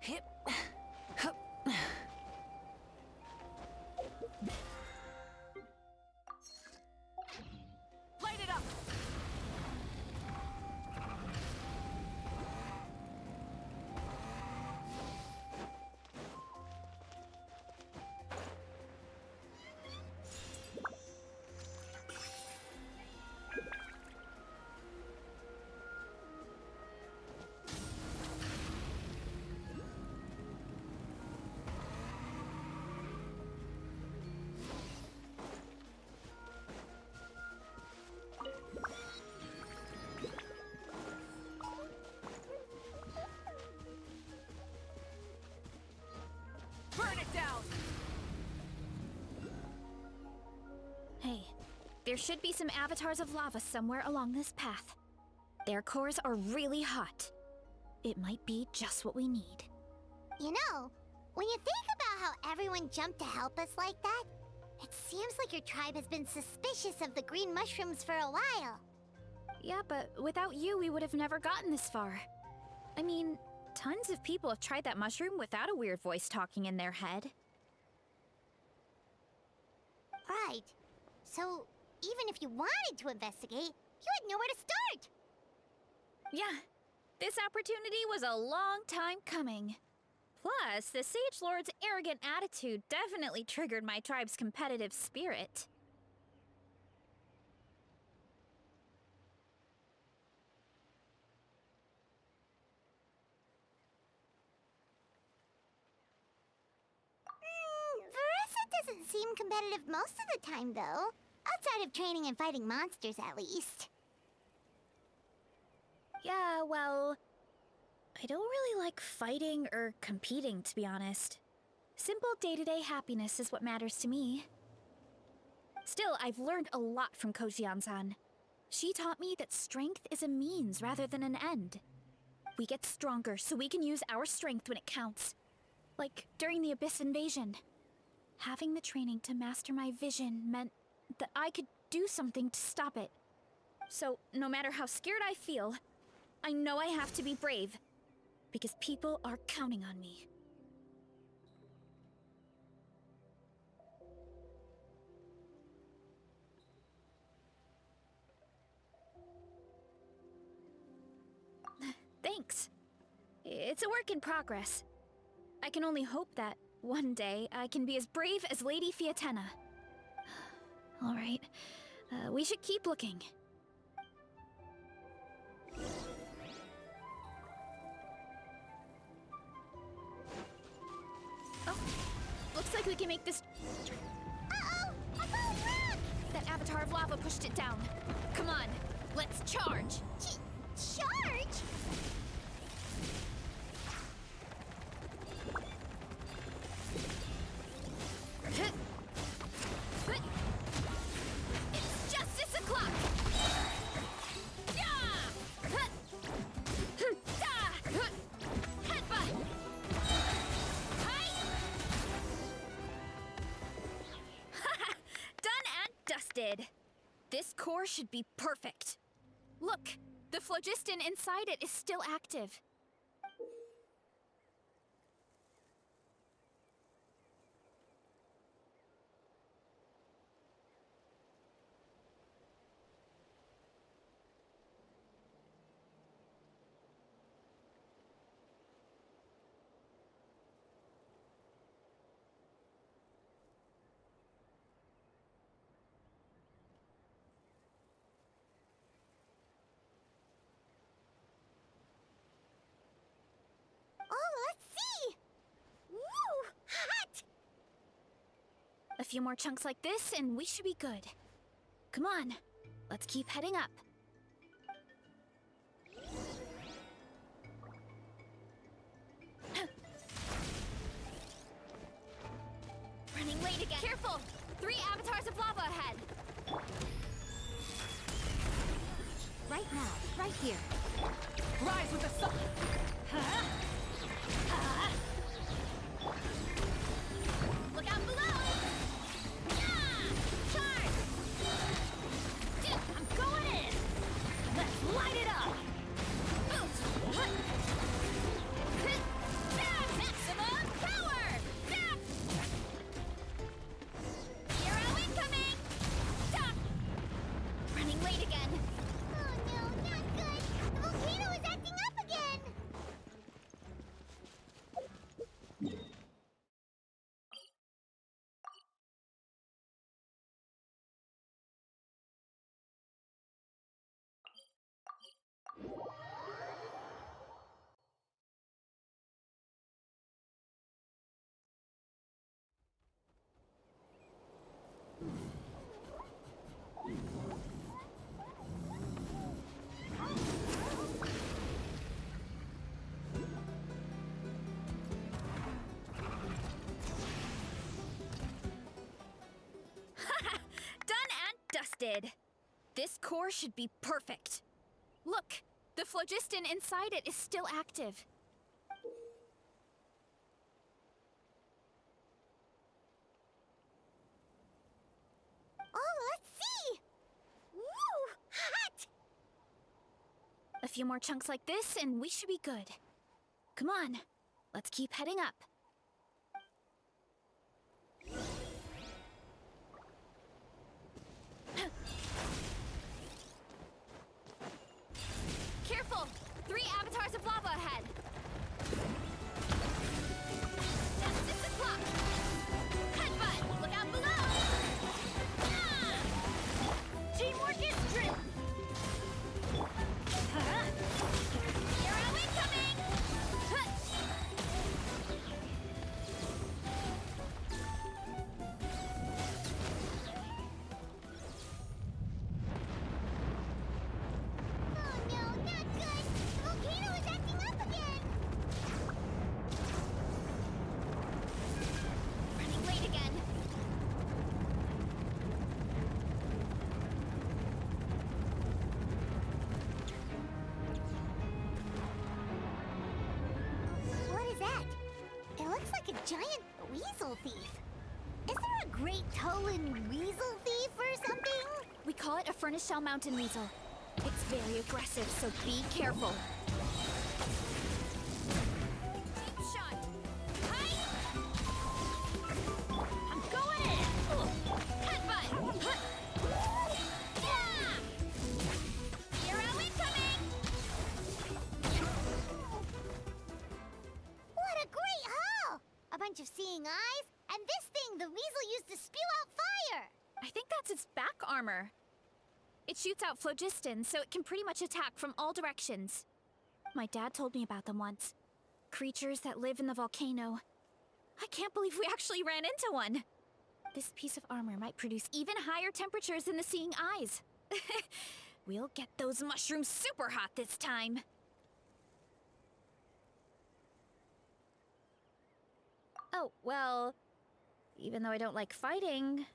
Hip. Hup. Light it up! Burn it down! Hey, there should be some avatars of lava somewhere along this path. Their cores are really hot. It might be just what we need. You know, when you think about how everyone jumped to help us like that, it seems like your tribe has been suspicious of the green mushrooms for a while. Yeah, but without you, we would have never gotten this far. I mean, tons of people have tried that mushroom without a weird voice talking in their head. Right. So, even if you wanted to investigate, you had nowhere to start! Yeah, this opportunity was a long time coming. Plus, the Sage Lord's arrogant attitude definitely triggered my tribe's competitive spirit. Varesy doesn't seem competitive most of the time, though. Outside of training and fighting monsters, at least. Yeah, well, I don't really like fighting or competing, to be honest. Simple day-to-day happiness is what matters to me. Still, I've learned a lot from Kojian-san. She taught me that strength is a means rather than an end. We get stronger so we can use our strength when it counts. Like during the Abyss invasion. Having the training to master my vision meant that I could do something to stop it. So, no matter how scared I feel, I know I have to be brave. Because people are counting on me. Thanks. It's a work in progress. I can only hope that one day I can be as brave as Lady Fiatenna. All right, we should keep looking. Oh, looks like we can make this. Uh-oh! A falling rock! That avatar of lava pushed it down. Come on, let's charge. Charge? It's justice o'clock! Headbutt! Done and dusted. This core should be perfect. Look, the phlogiston inside it is still active. Oh, let's see! Woo! Hot! A few more chunks like this and we should be good. Come on, let's keep heading up. Running late again. Careful! 3 avatars of lava ahead. Right now, right here. Rise with the sun! Look out below! Yeah! Charge! Dude, I'm going in! Let's light it up! Boost! Maximum power! Hero incoming! Stop! Running late again. Oh no, not good! The volcano is acting up again! Done and dusted. This core should be perfect. Look, the phlogiston inside it is still active. Oh, let's see! Woo! Hot! A few more chunks like this and we should be good. Come on, let's keep heading up. Careful! 3 avatars of lava ahead. Justice o'clock! Headbutt! Look out below! Yeah! Teamwork is true! Hero incoming! Oh no, not good! The volcano is acting up again! Running late again. What is that? It looks looks like a giant weasel thief. Is there a great Tolan weasel thief or something? We call it a furnace shell mountain weasel. It's very aggressive, so be careful. Deep shot. Hi! I'm going in! Headbutt! Yeah! Hero incoming! What a great haul! A bunch of seeing eyes, and this thing the weasel used to spew out fire! I think that's its back armor. It shoots out phlogiston, so it can pretty much attack from all directions. My dad told me about them once. Creatures that live in the volcano. I can't believe we actually ran into one. This piece of armor might produce even higher temperatures than the seeing eyes. We'll get those mushrooms super hot this time. Oh, well, even though I don't like fighting,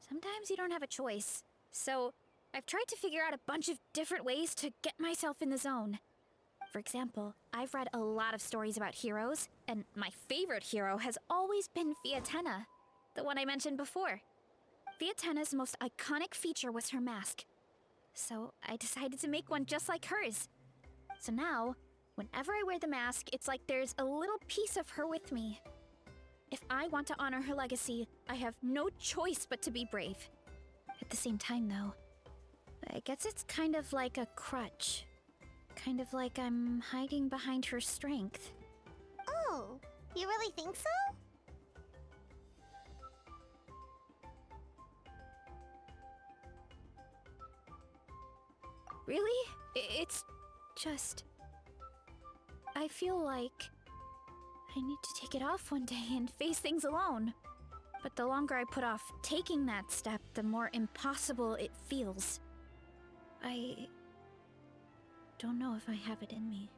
sometimes you don't have a choice. So, I've tried to figure out a bunch of different ways to get myself in the zone. For example, I've read a lot of stories about heroes, and my favorite hero has always been Fiatenna, the one I mentioned before. Fiatenna's most iconic feature was her mask. So, I decided to make one just like hers. So now, whenever I wear the mask, it's like there's a little piece of her with me. If I want to honor her legacy, I have no choice but to be brave. At the same time, though, I guess it's kind of like a crutch. Kind of like I'm hiding behind her strength. Oh, you really think so? Really? It's just... I feel like I need to take it off one day and face things alone. But the longer I put off taking that step, the more impossible it feels. I don't know if I have it in me.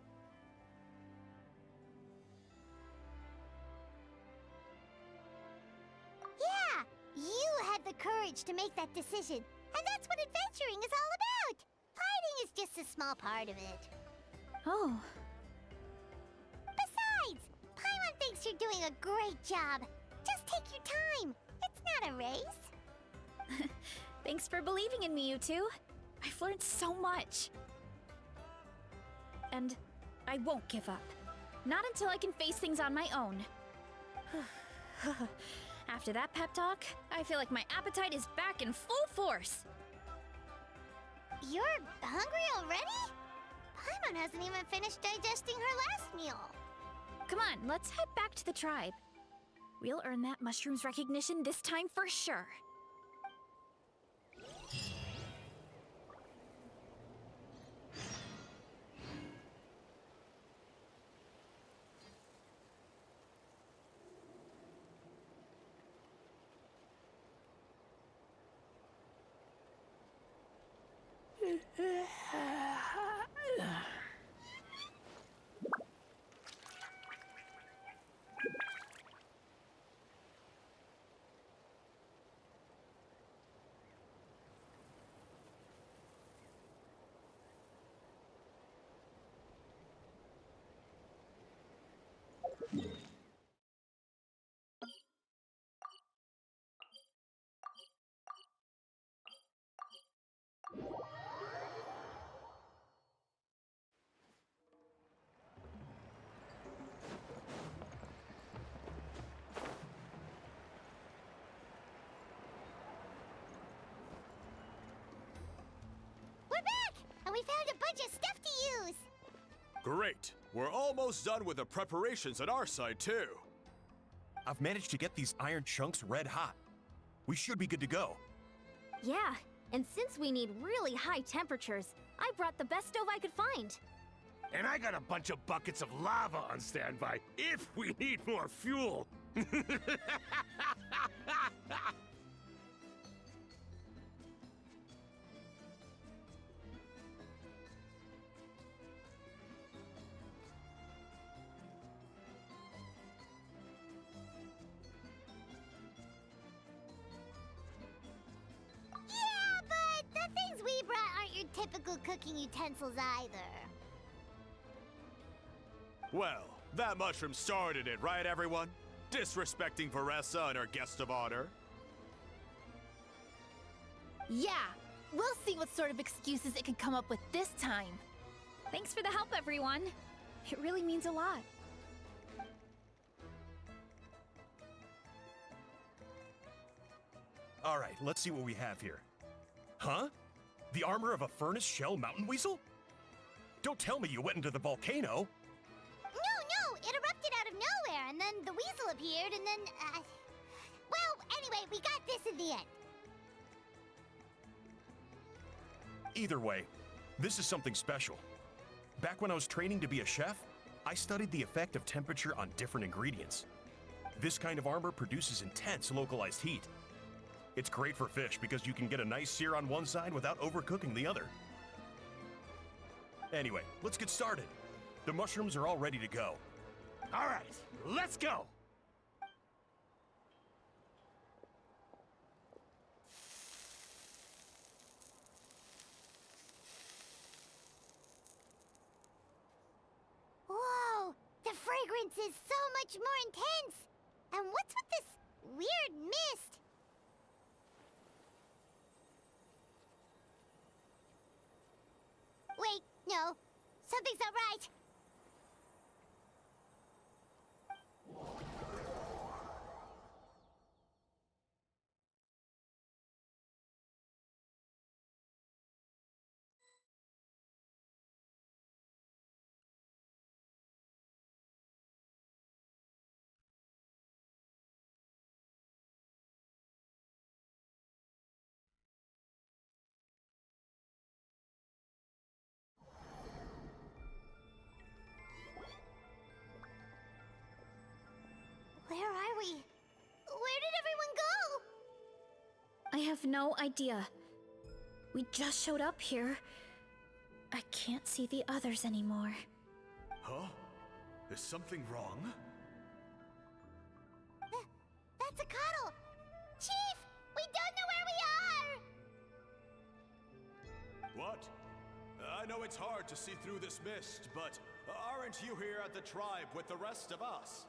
Yeah, you had the courage to make that decision, and that's what adventuring is all about. Fighting is just a small part of it. Oh, Besides, Paimon thinks you're doing a great job. Just take your time. It's not a race. thanks for believing in me, you two. I've learned so much. And I won't give up. Not until I can face things on my own. After that pep talk, I feel like my appetite is back in full force. You're hungry already? Paimon hasn't even finished digesting her last meal. Come on, let's head back to the tribe. We'll earn that mushroom's recognition this time for sure. We're back, and we found a bunch of stuff to use. Great! We're almost done with the preparations at our side, too. I've managed to get these iron chunks red hot. We should be good to go. Yeah, and since we need really high temperatures, I brought the best stove I could find. And I got a bunch of buckets of lava on standby if we need more fuel. Yeah, but the things we brought aren't your typical cooking utensils either. Well, that mushroom started it, right, everyone? Disrespecting Varesy and her guest of honor. Yeah, we'll see what sort of excuses it can come up with this time. Thanks for the help, everyone. It really means a lot. All right, let's see what we have here. Huh? The armor of a furnace shell mountain weasel? Don't tell me you went into the volcano. No, it erupted out of nowhere, and then the weasel appeared, and then, well, anyway, we got this in the end. Either way, this is something special. Back when I was training to be a chef, I studied the effect of temperature on different ingredients. This kind of armor produces intense localized heat. It's great for fish because you can get a nice sear on one side without overcooking the other. Anyway, let's get started. The mushrooms are all ready to go. All right, let's go. Whoa, the fragrance is so much more intense. And what's with this weird mist? Wait, no. Something's not right. Where are we? Where did everyone go? I have no idea. We just showed up here. I can't see the others anymore. Huh? Is something wrong? That's a cuddle. Chief, we don't know where we are. What? I know it's hard to see through this mist, but aren't you here at the tribe with the rest of us?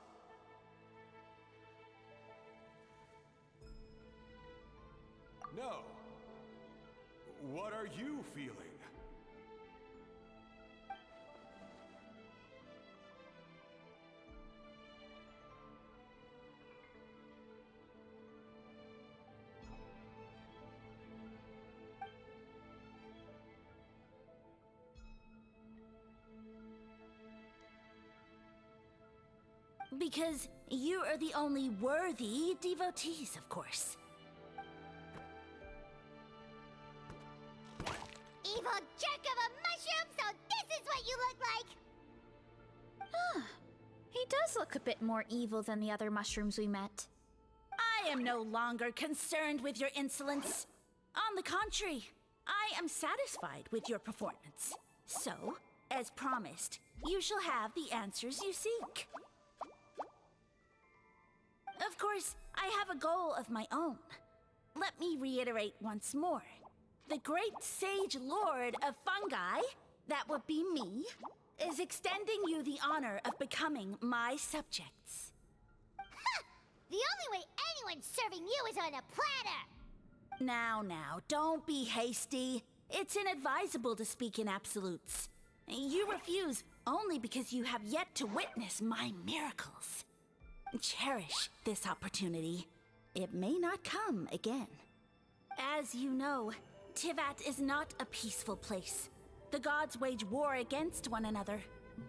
No. What are you feeling? Because you are the only worthy devotees, of course. Evil jerk of a mushroom, so this is what you look like! He does look a bit more evil than the other mushrooms we met. I am no longer concerned with your insolence. On the contrary, I am satisfied with your performance. So, as promised, you shall have the answers you seek. Of course, I have a goal of my own. Let me reiterate once more. The great sage lord of fungi, that would be me, is extending you the honor of becoming my subjects. Ha! The only way anyone's serving you is on a platter! Now, don't be hasty. It's inadvisable to speak in absolutes. You refuse only because you have yet to witness my miracles. Cherish this opportunity. It may not come again. As you know, Tivat is not a peaceful place. The gods wage war against one another.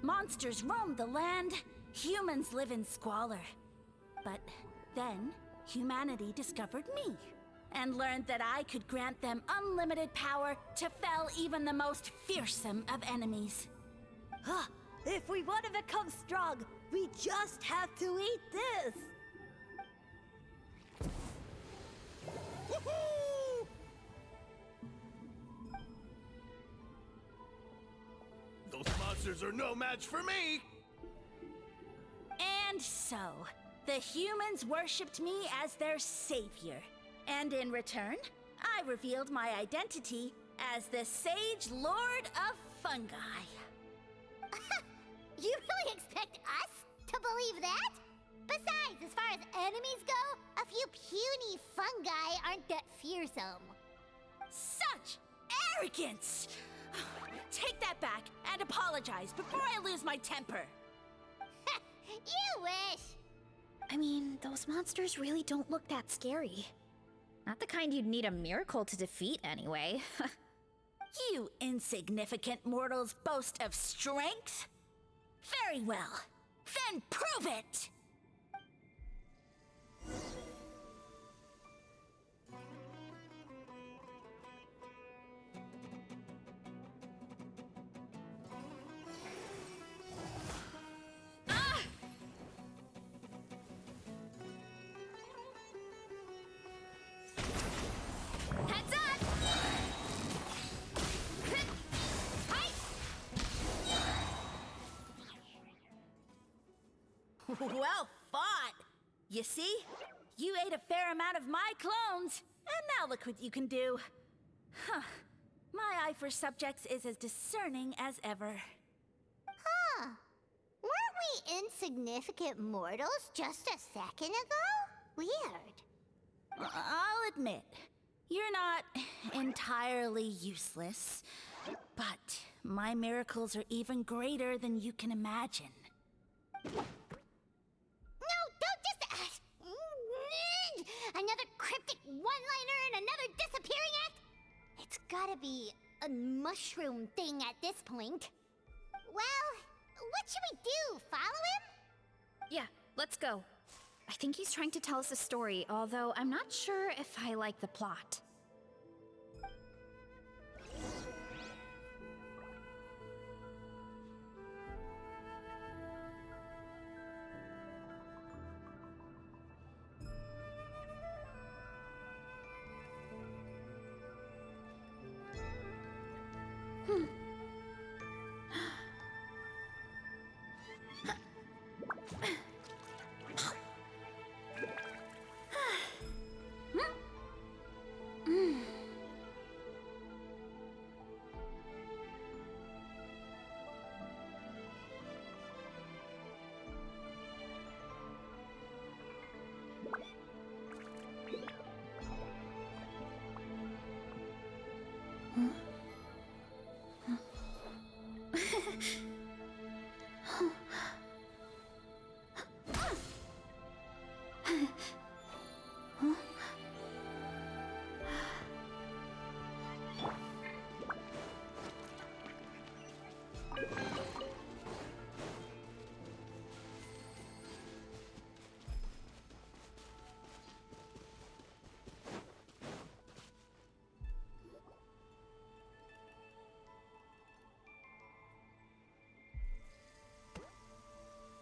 Monsters roam the land. Humans live in squalor. But then, humanity discovered me, and learned that I could grant them unlimited power to fell even the most fearsome of enemies. Huh. If we want to become strong, we just have to eat this! Woohoo! Those monsters are no match for me! And so, the humans worshipped me as their savior. And in return, I revealed my identity as the Sage Lord of Fungi. You really expect us to believe that? Besides, as far some. Such arrogance! Take that back and apologize before I lose my temper. You wish! I mean, those monsters really don't look that scary. Not the kind you'd need a miracle to defeat, anyway. You insignificant mortals boast of strength? Very well. Then prove it! Heads up! Hi! Well fought! You see? You ate a fair amount of my clones, and now look what you can do. Huh. My eye for subjects is as discerning as ever. Huh. Weren't we insignificant mortals just a second ago? Weird. I'll admit, you're not entirely useless, but my miracles are even greater than you can imagine. No, don't just... another cryptic one-liner and another disappearing act? It's gotta be a mushroom thing at this point. Well, what should we do? Follow him? Yeah, let's go. I think he's trying to tell us a story, although I'm not sure if I like the plot.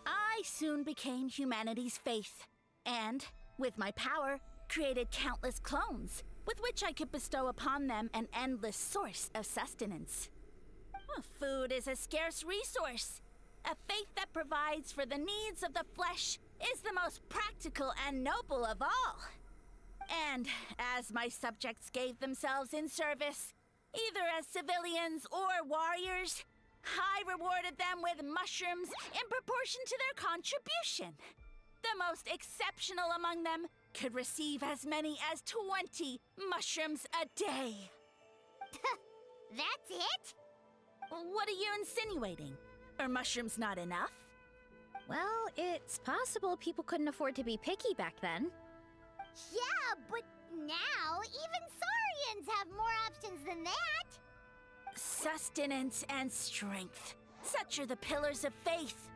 I soon became humanity's faith, and, with my power, created countless clones, with which I could bestow upon them an endless source of sustenance. Well, food is a scarce resource. A faith that provides for the needs of the flesh is the most practical and noble of all. And as my subjects gave themselves in service, either as civilians or warriors, I rewarded them with mushrooms in proportion to their contribution. The most exceptional among them could receive as many as 20 mushrooms a day. That's it? What are you insinuating? Are mushrooms not enough? Well, it's possible people couldn't afford to be picky back then. Yeah, but now even Saurians have more options than that. Sustenance and strength. Such are the pillars of faith.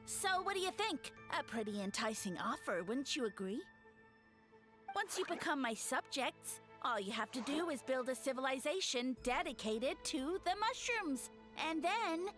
So what do you think? A pretty enticing offer, wouldn't you agree? Once you become my subjects, all you have to do is build a civilization dedicated to the mushrooms. And then...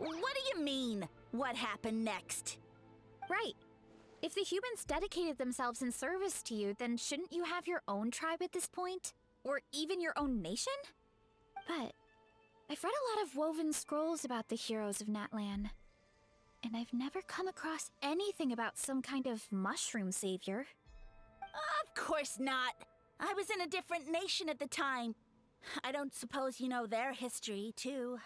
What do you mean? What happened next? Right. If the humans dedicated themselves in service to you, then shouldn't you have your own tribe at this point? Or even your own nation? But I've read a lot of woven scrolls about the heroes of Natlan, and I've never come across anything about some kind of mushroom savior. Of course not. I was in a different nation at the time. I don't suppose you know their history, too.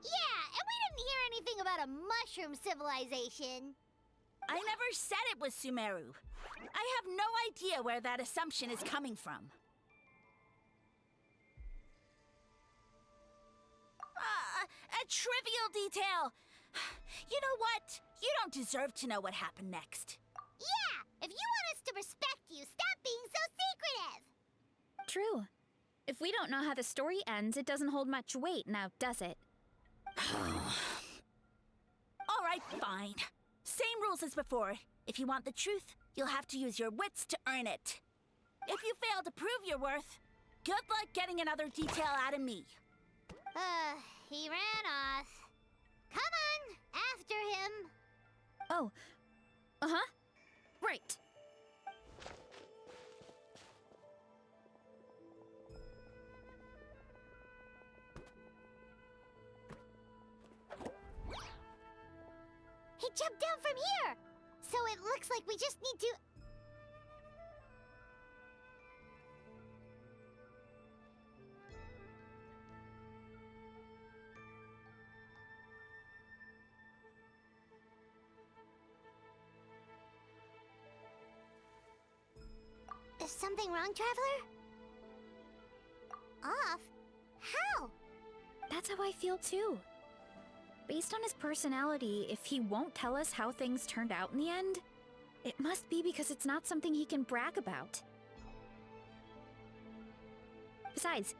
Yeah, and we didn't hear anything about a mushroom civilization. I never said it was Sumeru. I have no idea where that assumption is coming from. A trivial detail. You know what? You don't deserve to know what happened next. Yeah, if you want us to respect you, stop being so secretive. True. If we don't know how the story ends, it doesn't hold much weight now, does it? All right, fine. Same rules as before. If you want the truth, you'll have to use your wits to earn it. If you fail to prove your worth, good luck getting another detail out of me. He ran off. Come on, after him. Oh. Uh-huh. Right. He jumped down from here. So it looks like we just need to... Is something wrong, Traveler? Off? How? That's how I feel too. Based on his personality, if he won't tell us how things turned out in the end, it must be because it's not something he can brag about. Besides,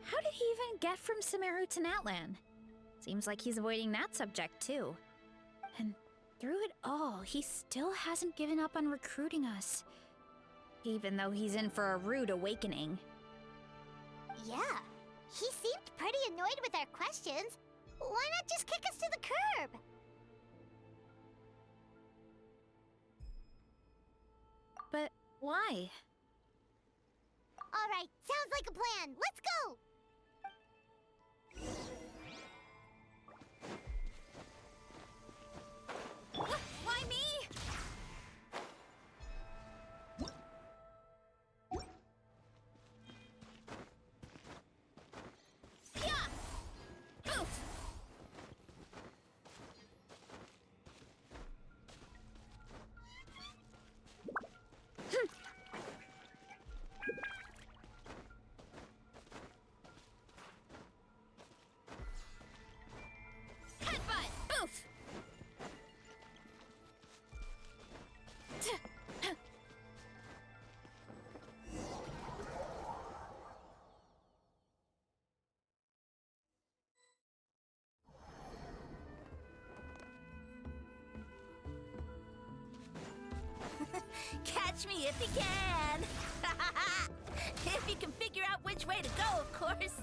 how did he even get from Sumeru to Natlan? Seems like he's avoiding that subject too. And through it all, he still hasn't given up on recruiting us. Even though he's in for a rude awakening. Yeah, he seemed pretty annoyed with our questions. Why not just kick us to the curb? But why? All right, sounds like a plan. Let's go! Why me? Yeah! Oof! catch me if you can. If you can figure out which way to go, of course.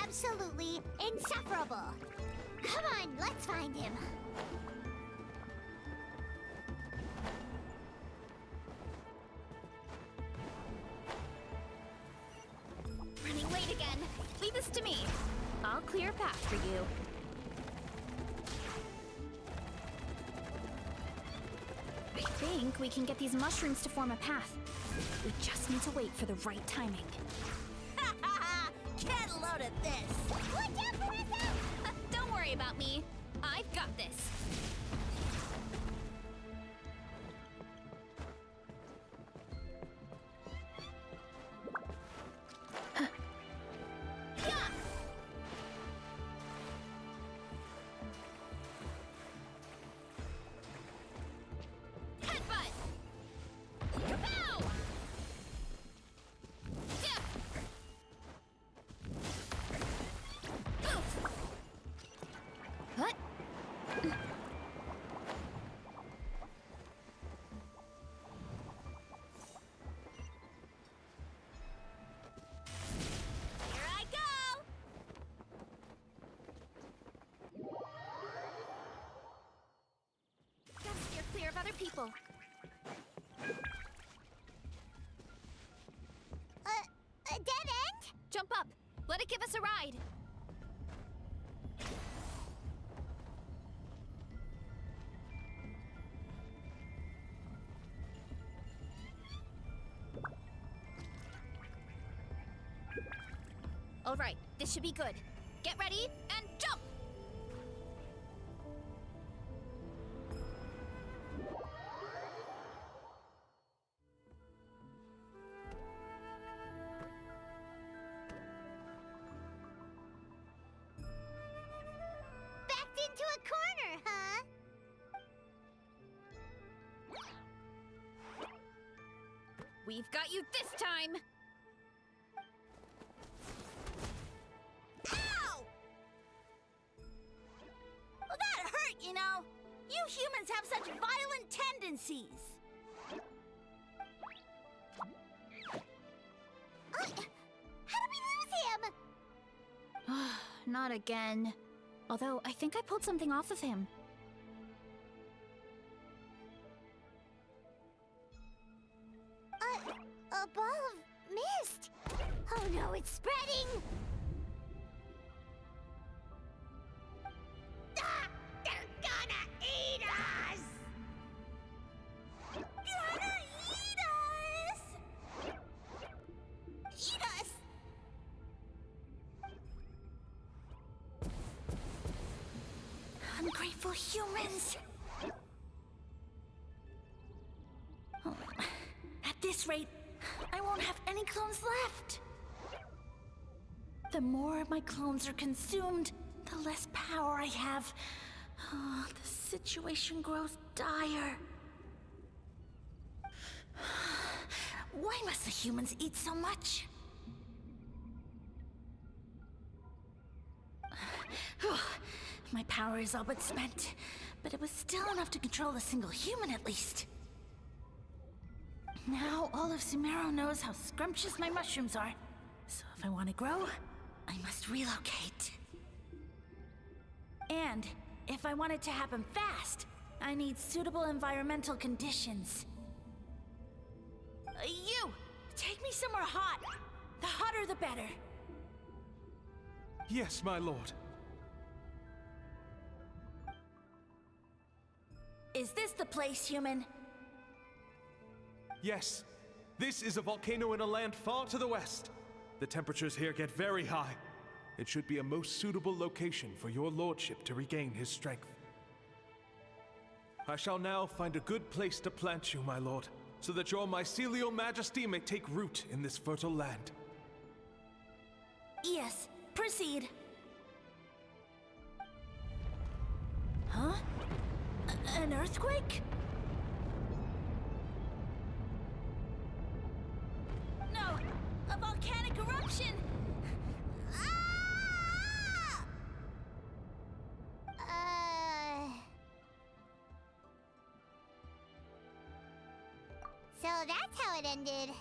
Absolutely insufferable. Come on, let's find him. Running late again. Leave this to me. I'll clear a path for you. I think we can get these mushrooms to form a path. We just need to wait for the right timing. Get a load of this. Watch out, Varesy! Don't worry about me. I've got this. What? Here I go. Gotta steer clear of other people. A dead end? Jump up. Let it give us a ride. All right, this should be good. Get ready and jump! Backed into a corner, huh? We've got you this time! Ow! Well, that hurt, you know. You humans have such violent tendencies. How did we lose him? Not again. Although, I think I pulled something off of him. A ball of mist. Oh no, it's spreading. Ah, they're gonna eat us! Gonna eat us! Eat us! Ungrateful humans! Oh, at this rate, I won't have any clones left. The more my clones are consumed, the less power I have. Oh, the situation grows dire. Why must the humans eat so much? My power is all but spent, but it was still enough to control a single human at least. Now all of Sumeru knows how scrumptious my mushrooms are. So if I want to grow, I must relocate. And if I want it to happen fast, I need suitable environmental conditions. You! Take me somewhere hot. The hotter the better. Yes, my lord. Is this the place, human? Yes. This is a volcano in a land far to the west. The temperatures here get very high. It should be a most suitable location for your lordship to regain his strength. I shall now find a good place to plant you, my lord, so that your mycelial majesty may take root in this fertile land. Yes, proceed. Huh? An earthquake? No, a volcanic eruption! Ah! that's how it ended.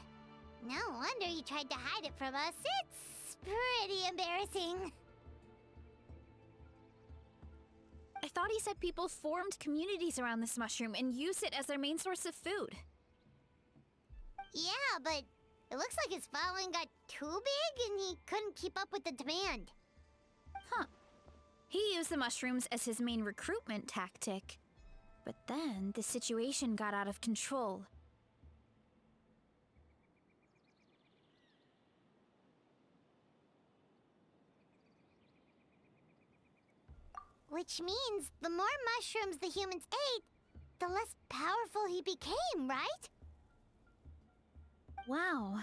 No wonder you tried to hide it from us. It's pretty embarrassing. I thought he said people formed communities around this mushroom and used it as their main source of food. Yeah, but it looks like his following got too big and he couldn't keep up with the demand. Huh. He used the mushrooms as his main recruitment tactic. But then the situation got out of control. Which means the more mushrooms the humans ate, the less powerful he became, right? Wow.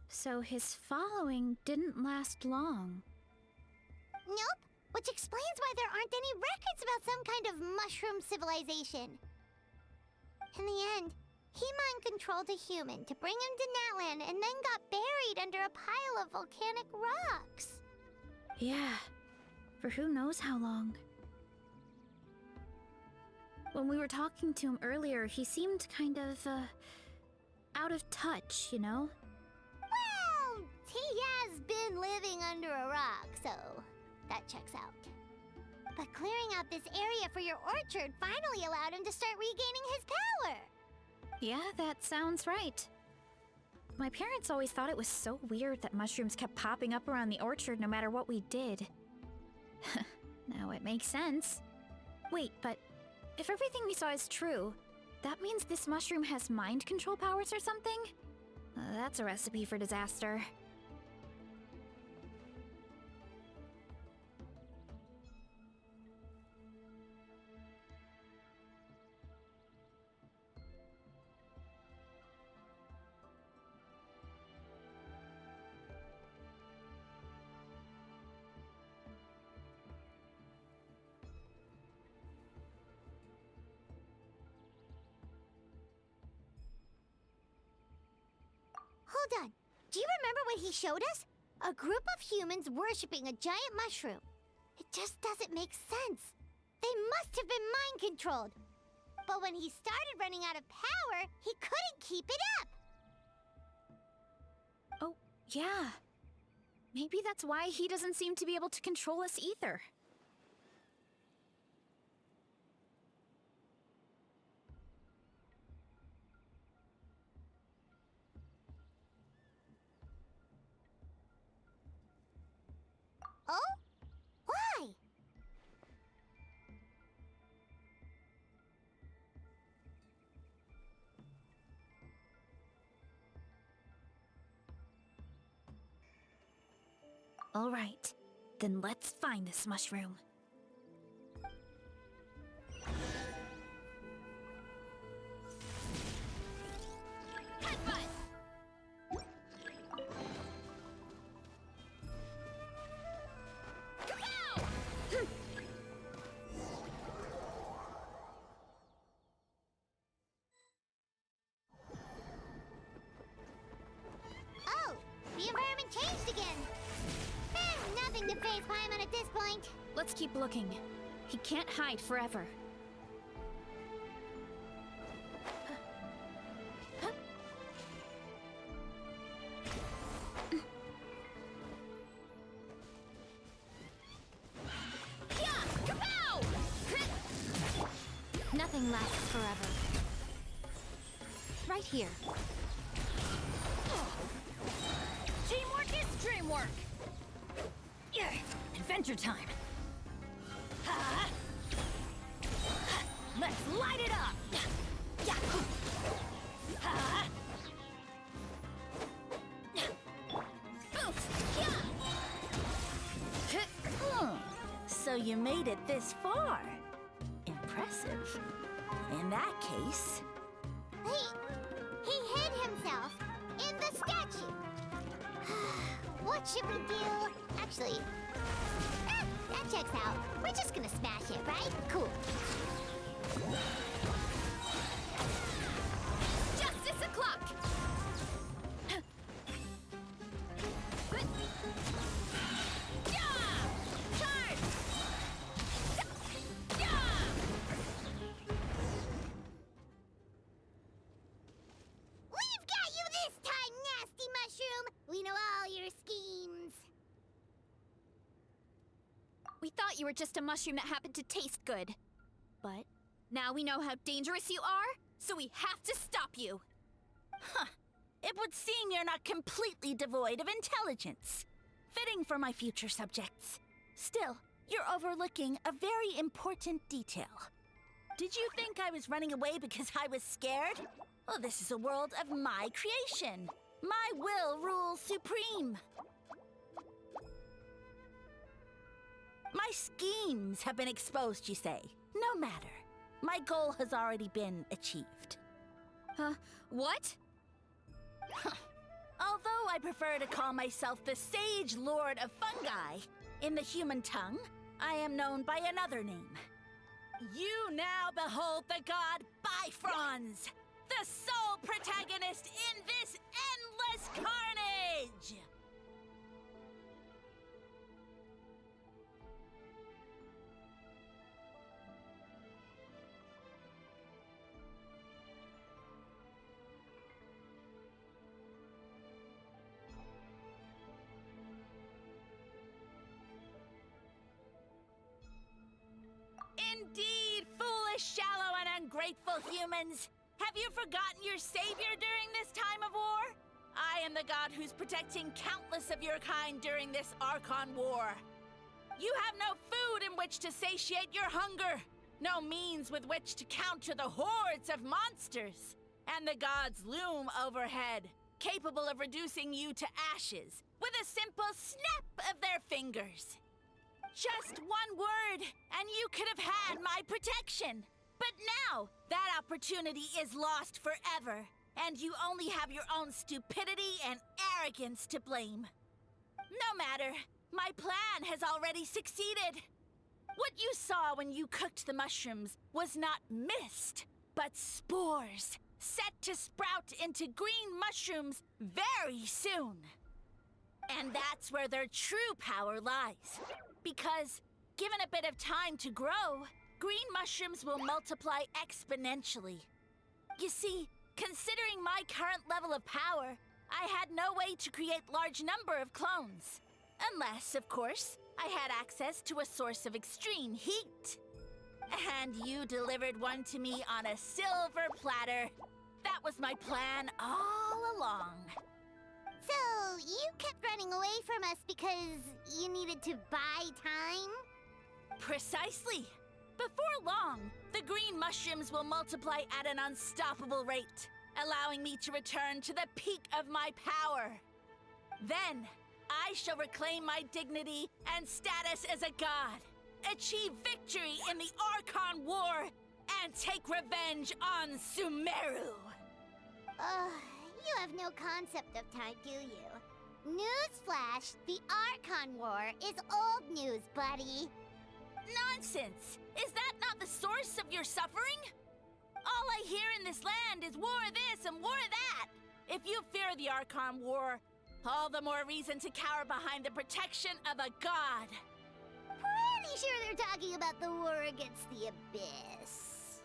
So his following didn't last long. Nope, which explains why there aren't any records about some kind of mushroom civilization. In the end, he mind-controlled a human to bring him to Natlan and then got buried under a pile of volcanic rocks. Yeah, for who knows how long. When we were talking to him earlier, he seemed kind of, out of touch, you know? Well, he has been living under a rock, so that checks out. But clearing out this area for your orchard finally allowed him to start regaining his power. Yeah, that sounds right. My parents always thought it was so weird that mushrooms kept popping up around the orchard no matter what we did. Now it makes sense. Wait, but if everything we saw is true, that means this mushroom has mind control powers or something? That's a recipe for disaster. Hold on. Do you remember what he showed us? A group of humans worshipping a giant mushroom. It just doesn't make sense. They must have been mind-controlled. But when he started running out of power, he couldn't keep it up. Oh, yeah. Maybe that's why he doesn't seem to be able to control us either. Oh? Why? All right, then let's find this mushroom. Oh, the environment changed again. Nothing to face Paimon at this point. Let's keep looking. He can't hide forever. Nothing lasts forever. Right here. Teamwork is dreamwork! Yeah, adventure time! Ha! Let's light it up! Yeah! Ha! So you made it this far. Impressive. In that case... He hid himself in the statue. What should we do? Actually, that checks out. We're just gonna smash it, right? Cool. Justice o'clock! Whee! We thought you were just a mushroom that happened to taste good. But now we know how dangerous you are, so we have to stop you. Huh. It would seem you're not completely devoid of intelligence. Fitting for my future subjects. Still, you're overlooking a very important detail. Did you think I was running away because I was scared? Well, this is a world of my creation. My will rules supreme. My schemes have been exposed, you say. No matter. My goal has already been achieved. What? Although I prefer to call myself the Sage Lord of Fungi, in the human tongue, I am known by another name. You now behold the god Bifrons, the sole protagonist in this endless carnage! Indeed, foolish, shallow, and ungrateful humans! Have you forgotten your savior during this time of war? I am the god who's protecting countless of your kind during this Archon War. You have no food in which to satiate your hunger, no means with which to counter the hordes of monsters, and the gods loom overhead, capable of reducing you to ashes with a simple snap of their fingers. Just one word, and you could have had my protection. But now, that opportunity is lost forever, and you only have your own stupidity and arrogance to blame. No matter, my plan has already succeeded. What you saw when you cooked the mushrooms was not mist, but spores, set to sprout into green mushrooms very soon. And that's where their true power lies. Because, given a bit of time to grow, green mushrooms will multiply exponentially. You see, considering my current level of power, I had no way to create large number of clones. Unless, of course, I had access to a source of extreme heat. And you delivered one to me on a silver platter. That was my plan all along. So, you kept running away from us because you needed to buy time? Precisely. Before long, the green mushrooms will multiply at an unstoppable rate, allowing me to return to the peak of my power. Then, I shall reclaim my dignity and status as a god, achieve victory in the Archon War, and take revenge on Sumeru. You have no concept of time, do you? Newsflash, the Archon War is old news, buddy. Nonsense! Is that not the source of your suffering? All I hear in this land is war this and war that. If you fear the Archon War, all the more reason to cower behind the protection of a god. Pretty sure they're talking about the war against the Abyss.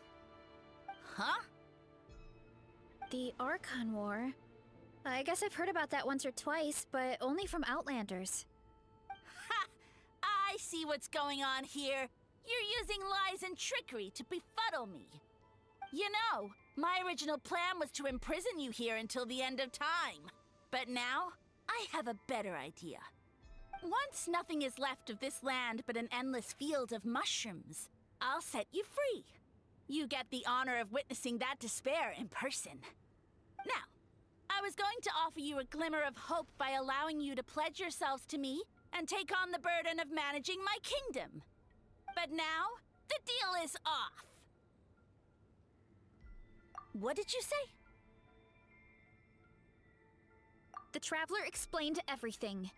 Huh? The Archon War? I guess I've heard about that once or twice, but only from Outlanders. Ha! I see what's going on here. You're using lies and trickery to befuddle me. You know, my original plan was to imprison you here until the end of time. But now, I have a better idea. Once nothing is left of this land but an endless field of mushrooms, I'll set you free. You get the honor of witnessing that despair in person. Now, I was going to offer you a glimmer of hope by allowing you to pledge yourselves to me and take on the burden of managing my kingdom. But now, the deal is off. What did you say? The Traveler explained everything.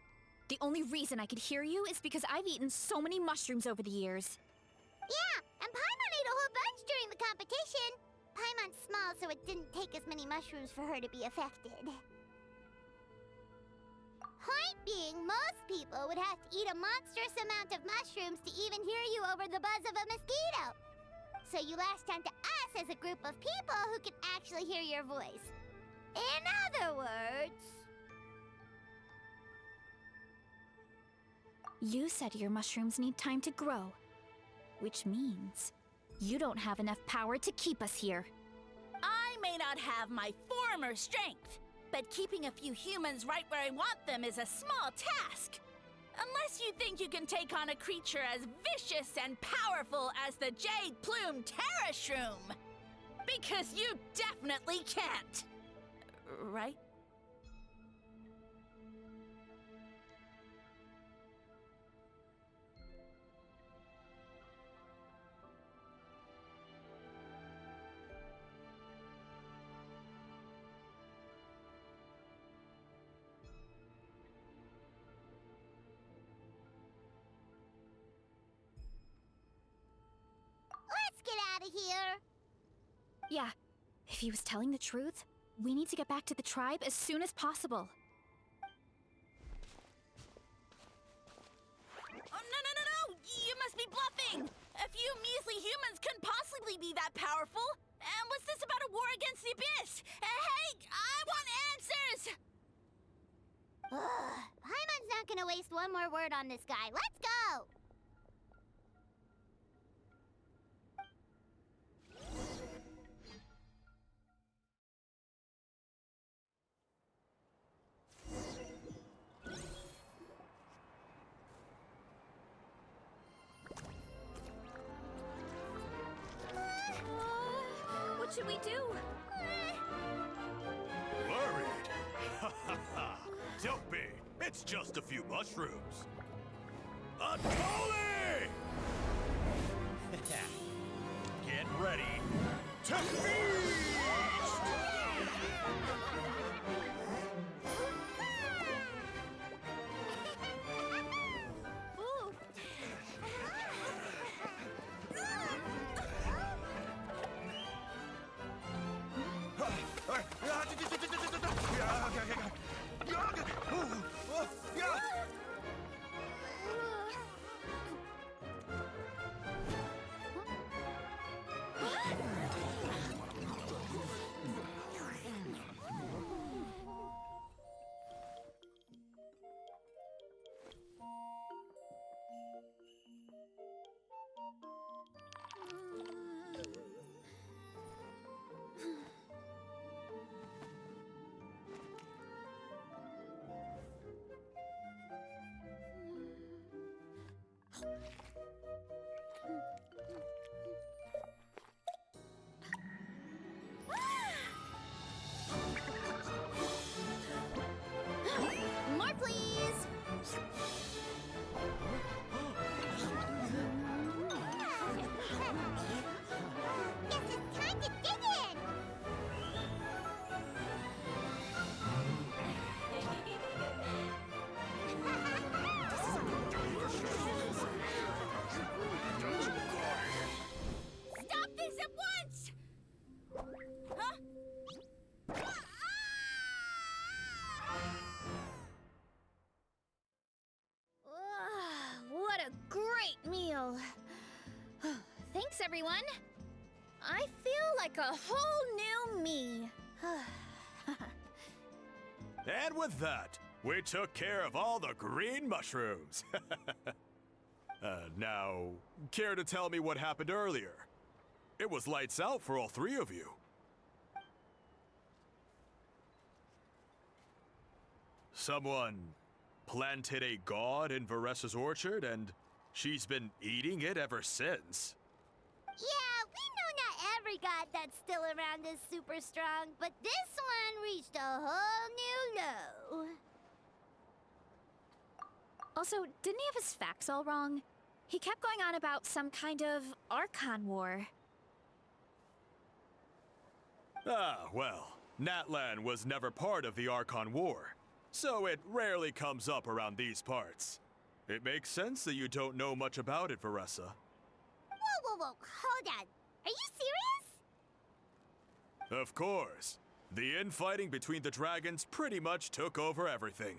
The only reason I could hear you is because I've eaten so many mushrooms over the years. Yeah, and Paimon ate a whole bunch during the competition. Paimon's small, so it didn't take as many mushrooms for her to be affected. Point being, most people would have to eat a monstrous amount of mushrooms to even hear you over the buzz of a mosquito. So you latched onto us as a group of people who can actually hear your voice. In other words... You said your mushrooms need time to grow, which means you don't have enough power to keep us here. I may not have my former strength, but keeping a few humans right where I want them is a small task. Unless you think you can take on a creature as vicious and powerful as the Jade Plume Terrashroom. Because you definitely can't. Right? Let's get out of here. Yeah, if he was telling the truth, we need to get back to the tribe as soon as possible. Oh, no! You must be bluffing! A few measly humans couldn't possibly be that powerful! And what's this about a war against the Abyss? Hey! I want answers! Paimon's not gonna waste one more word on this guy. Let's go! What should we do? Worried? Ha ha ha! Don't be! It's just a few mushrooms. A Tolly! Get ready to feast! More, please! Guess it's time to dig in! Stop this at once! Huh? What a great meal! Thanks, everyone! I feel like a whole new me. And with that, we took care of all the green mushrooms. Now, care to tell me what happened earlier? It was lights out for all three of you. Someone planted a god in Varesy's orchard, and she's been eating it ever since. Yeah, we know not every god that's still around is super strong, but this one reached a whole new low. Also, didn't he have his facts all wrong? He kept going on about some kind of Archon war. Ah, well, Natlan was never part of the Archon War, so it rarely comes up around these parts. It makes sense that you don't know much about it, Varesy. Whoa, hold on. Are you serious? Of course. The infighting between the dragons pretty much took over everything.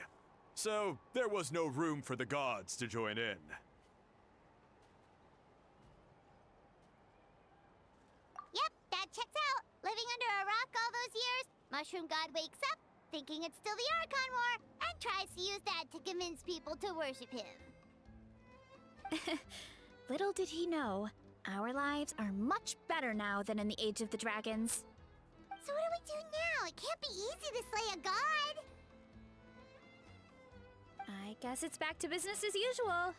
So, there was no room for the gods to join in. Yep, that checks out. Living under a rock all those years, Mushroom God wakes up, thinking it's still the Archon War, and tries to use that to convince people to worship him. Little did he know, our lives are much better now than in the Age of the Dragons. So what do we do now? It can't be easy to slay a god. I guess it's back to business as usual.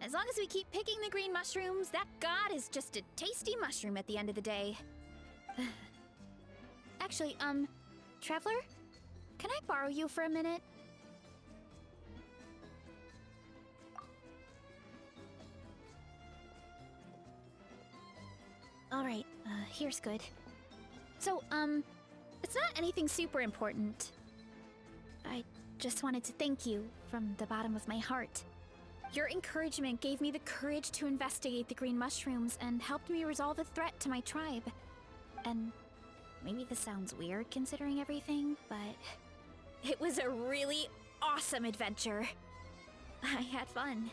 As long as we keep picking the green mushrooms, that god is just a tasty mushroom at the end of the day. Actually, Traveler? Can I borrow you for a minute? Alright, here's good. So, it's not anything super important. I just wanted to thank you from the bottom of my heart. Your encouragement gave me the courage to investigate the green mushrooms and helped me resolve a threat to my tribe. And maybe this sounds weird considering everything, but it was a really awesome adventure. I had fun.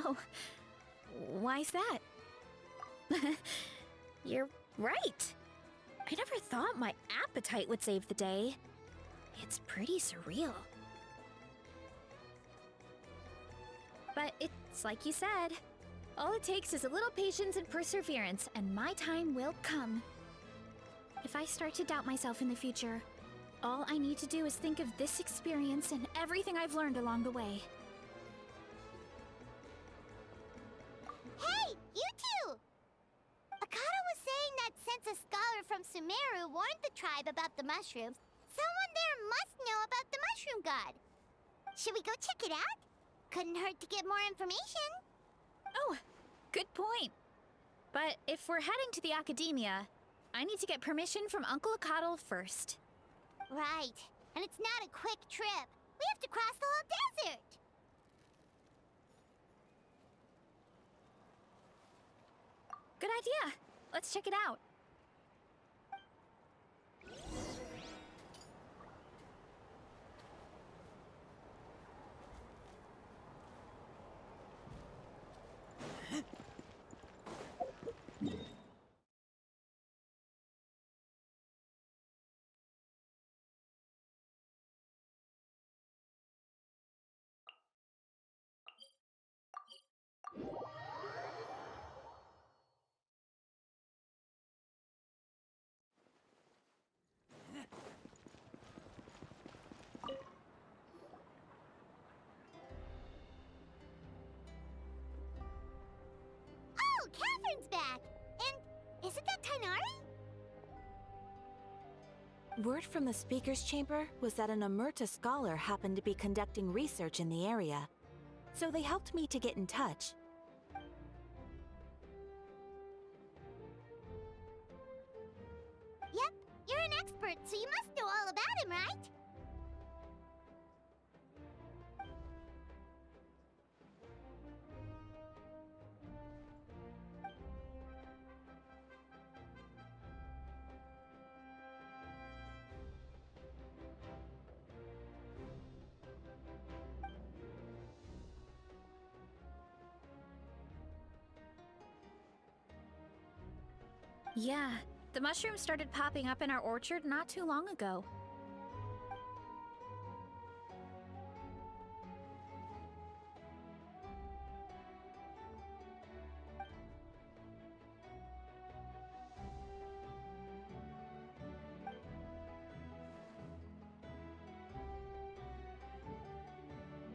Oh, why's that? You're right. I never thought my appetite would save the day. It's pretty surreal. But it's like you said. All it takes is a little patience and perseverance, and my time will come. If I start to doubt myself in the future, all I need to do is think of this experience and everything I've learned along the way. Hey, you two! Akata was saying that since a scholar from Sumeru warned the tribe about the mushrooms, someone there must know about the mushroom god. Should we go check it out? Couldn't hurt to get more information. Oh, good point. But if we're heading to the academia, I need to get permission from Uncle Akatl first. Right. And it's not a quick trip. We have to cross the whole desert. Good idea. Let's check it out. Oh, Catherine's back! And isn't that Tainari? Word from the speaker's chamber was that an Emerta scholar happened to be conducting research in the area. So they helped me to get in touch. Yep, you're an expert, so you must know all about him, right? Yeah, the mushrooms started popping up in our orchard not too long ago.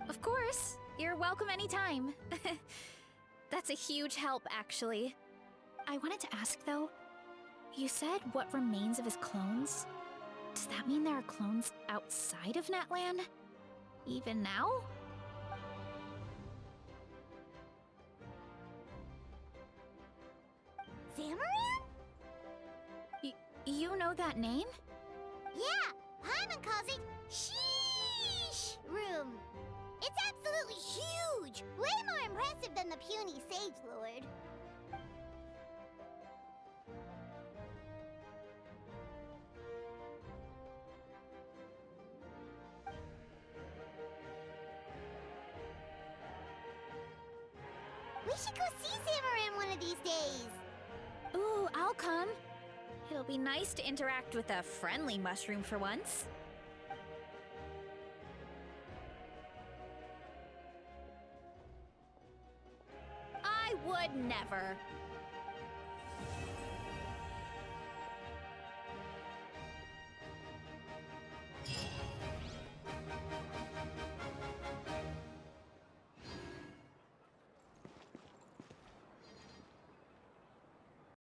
Of course, you're welcome anytime. That's a huge help, actually. I wanted to ask, though, you said what remains of his clones? Does that mean there are clones outside of Natlan? Even now? Zamaran? You know that name? Yeah, Paimon calls it Sheesh Room. It's absolutely huge! Way more impressive than the puny Sage Lord. should go see Zamarin one of these days. Ooh, I'll come. It'll be nice to interact with a friendly mushroom for once. I would never.